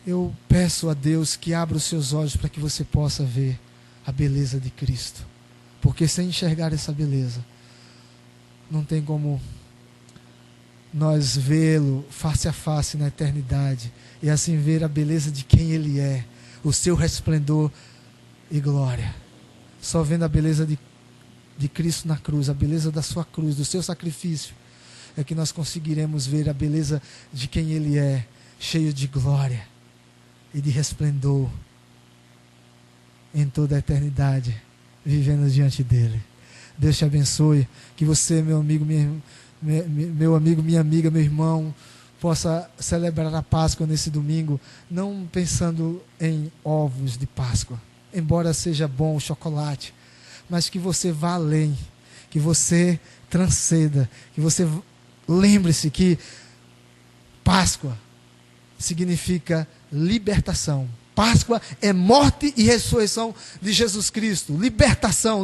Eu peço a Deus que abra os seus olhos para que você possa ver a beleza de Cristo, porque sem enxergar essa beleza, não tem como nós vê-lo face a face na eternidade, e assim ver a beleza de quem Ele é, o seu resplendor e glória. Só vendo a beleza de Cristo na cruz, a beleza da sua cruz, do seu sacrifício, é que nós conseguiremos ver a beleza de quem Ele é, cheio de glória e de resplendor em toda a eternidade, vivendo diante dEle. Deus te abençoe, que você, meu amigo, minha amiga, meu irmão, possa celebrar a Páscoa nesse domingo, não pensando em ovos de Páscoa, embora seja bom o chocolate, mas que você vá além, que você transcenda, que você lembre-se que Páscoa significa libertação. Páscoa é morte e ressurreição de Jesus Cristo. Libertação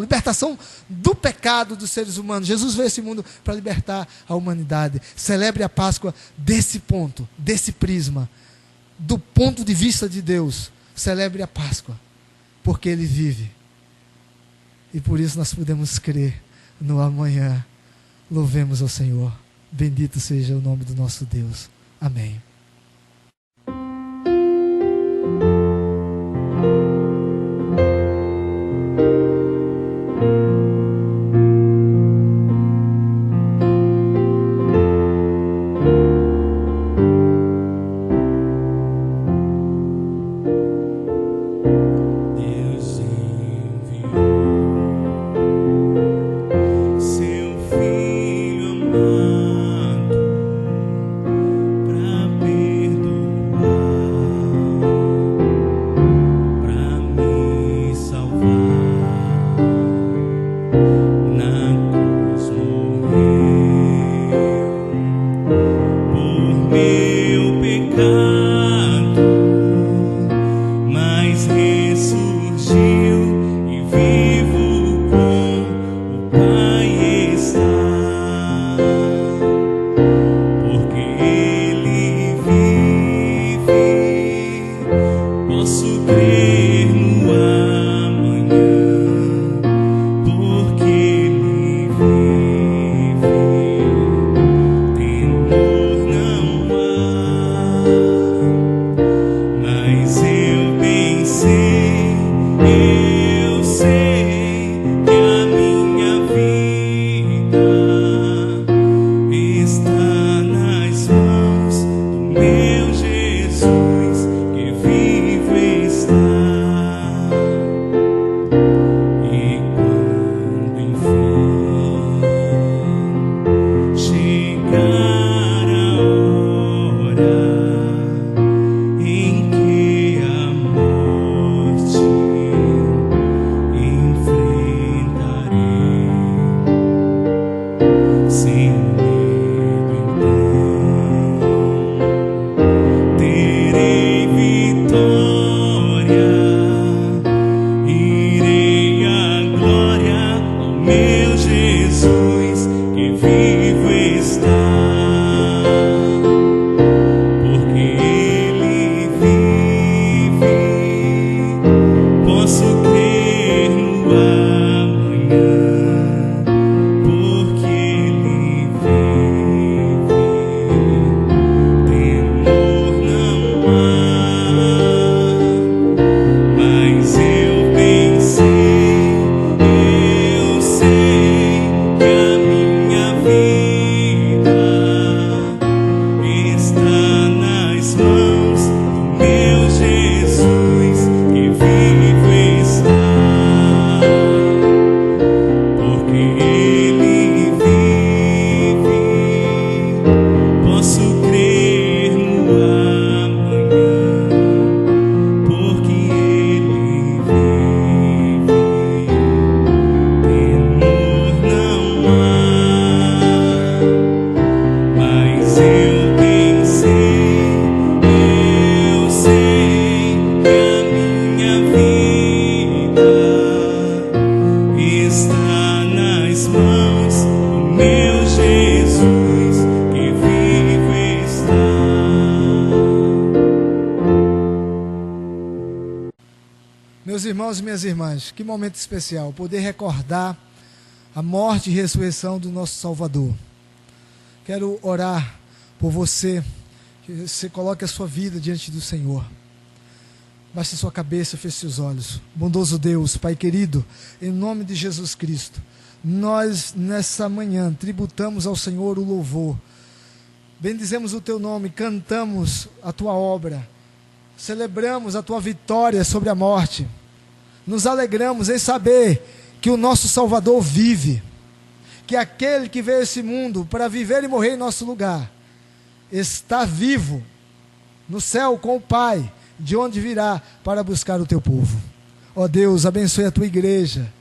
do pecado dos seres humanos. Jesus veio a esse mundo para libertar a humanidade. Celebre a Páscoa desse ponto, desse prisma, do ponto de vista de Deus. Celebre a Páscoa, porque Ele vive. E por isso nós podemos crer no amanhã. Louvemos ao Senhor. Bendito seja o nome do nosso Deus. Amém. Seu Filho amado, pra Meus irmãos e minhas irmãs, que momento especial poder recordar a morte e ressurreição do nosso Salvador. Quero orar por você, que você coloque a sua vida diante do Senhor. Baixe sua cabeça, feche seus olhos. Bondoso Deus, Pai querido, em nome de Jesus Cristo, nós nessa manhã tributamos ao Senhor o louvor. Bendizemos o teu nome, cantamos a tua obra, celebramos a tua vitória sobre a morte. Nos alegramos em saber que o nosso Salvador vive, que aquele que veio a esse mundo para viver e morrer em nosso lugar, está vivo no céu com o Pai, de onde virá para buscar o teu povo. Ó Deus, abençoe a tua igreja,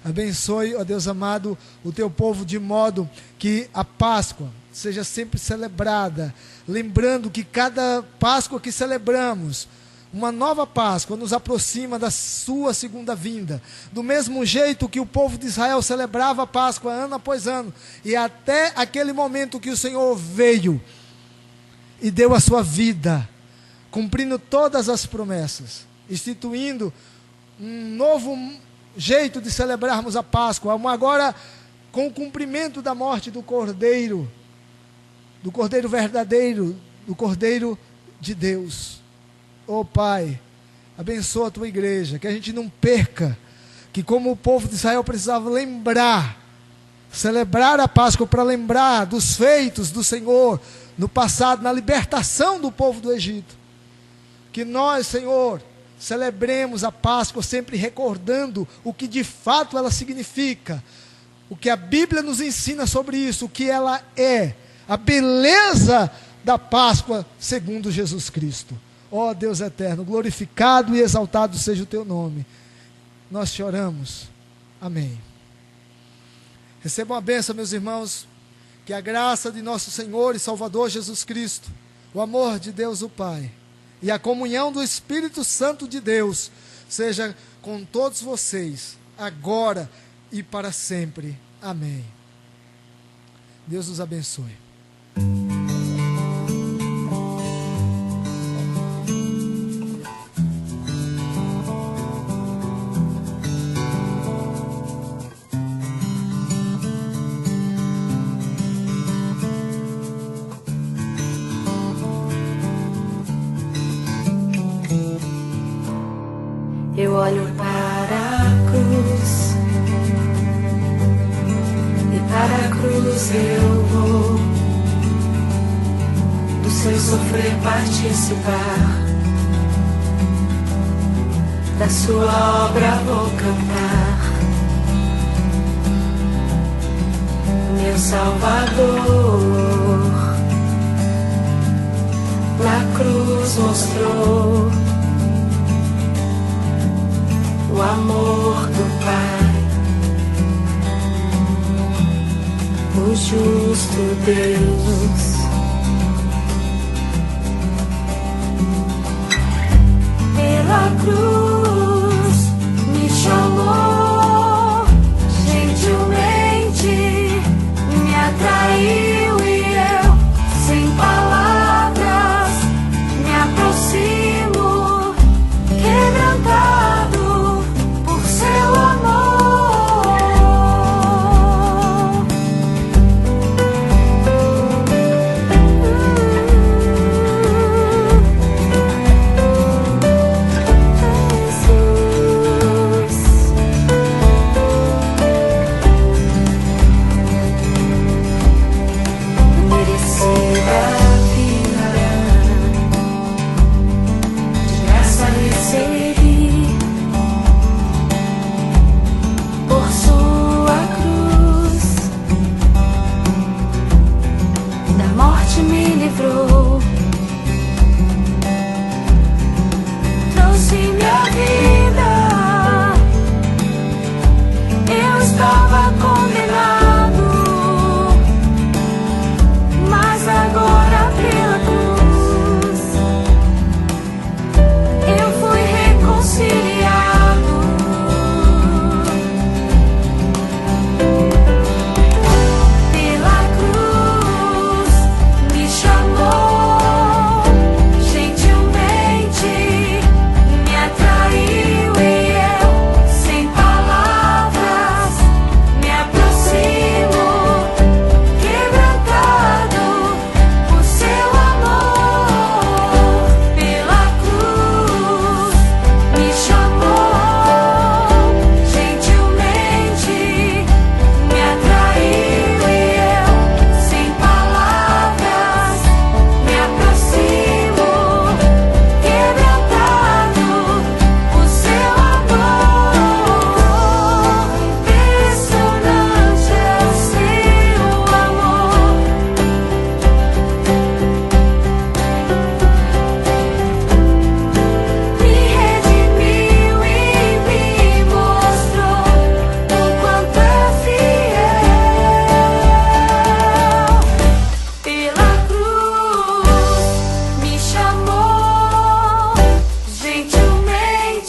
abençoe, ó Deus amado, o teu povo, de modo que a Páscoa seja sempre celebrada, lembrando que cada Páscoa que celebramos, uma nova Páscoa, nos aproxima da sua segunda vinda, do mesmo jeito que o povo de Israel celebrava a Páscoa ano após ano, e até aquele momento que o Senhor veio e deu a sua vida, cumprindo todas as promessas, instituindo um novo jeito de celebrarmos a Páscoa, agora com o cumprimento da morte do Cordeiro verdadeiro, do Cordeiro de Deus. Ó Pai, abençoa a tua igreja, que a gente não perca, que como o povo de Israel precisava lembrar, celebrar a Páscoa para lembrar dos feitos do Senhor no passado, na libertação do povo do Egito. Que nós, Senhor, celebremos a Páscoa sempre recordando o que de fato ela significa, o que a Bíblia nos ensina sobre isso, o que ela é, a beleza da Páscoa segundo Jesus Cristo. Ó Deus eterno, glorificado e exaltado seja o teu nome. Nós te oramos. Amém. Recebam a bênção, meus irmãos, que a graça de nosso Senhor e Salvador Jesus Cristo, o amor de Deus o Pai e a comunhão do Espírito Santo de Deus seja com todos vocês, agora e para sempre. Amém. Deus os abençoe. Eu olho para a cruz, e para a cruz eu vou, do seu sofrer participar, da sua obra vou cantar. Meu Salvador na cruz mostrou o amor do Pai, o justo Deus.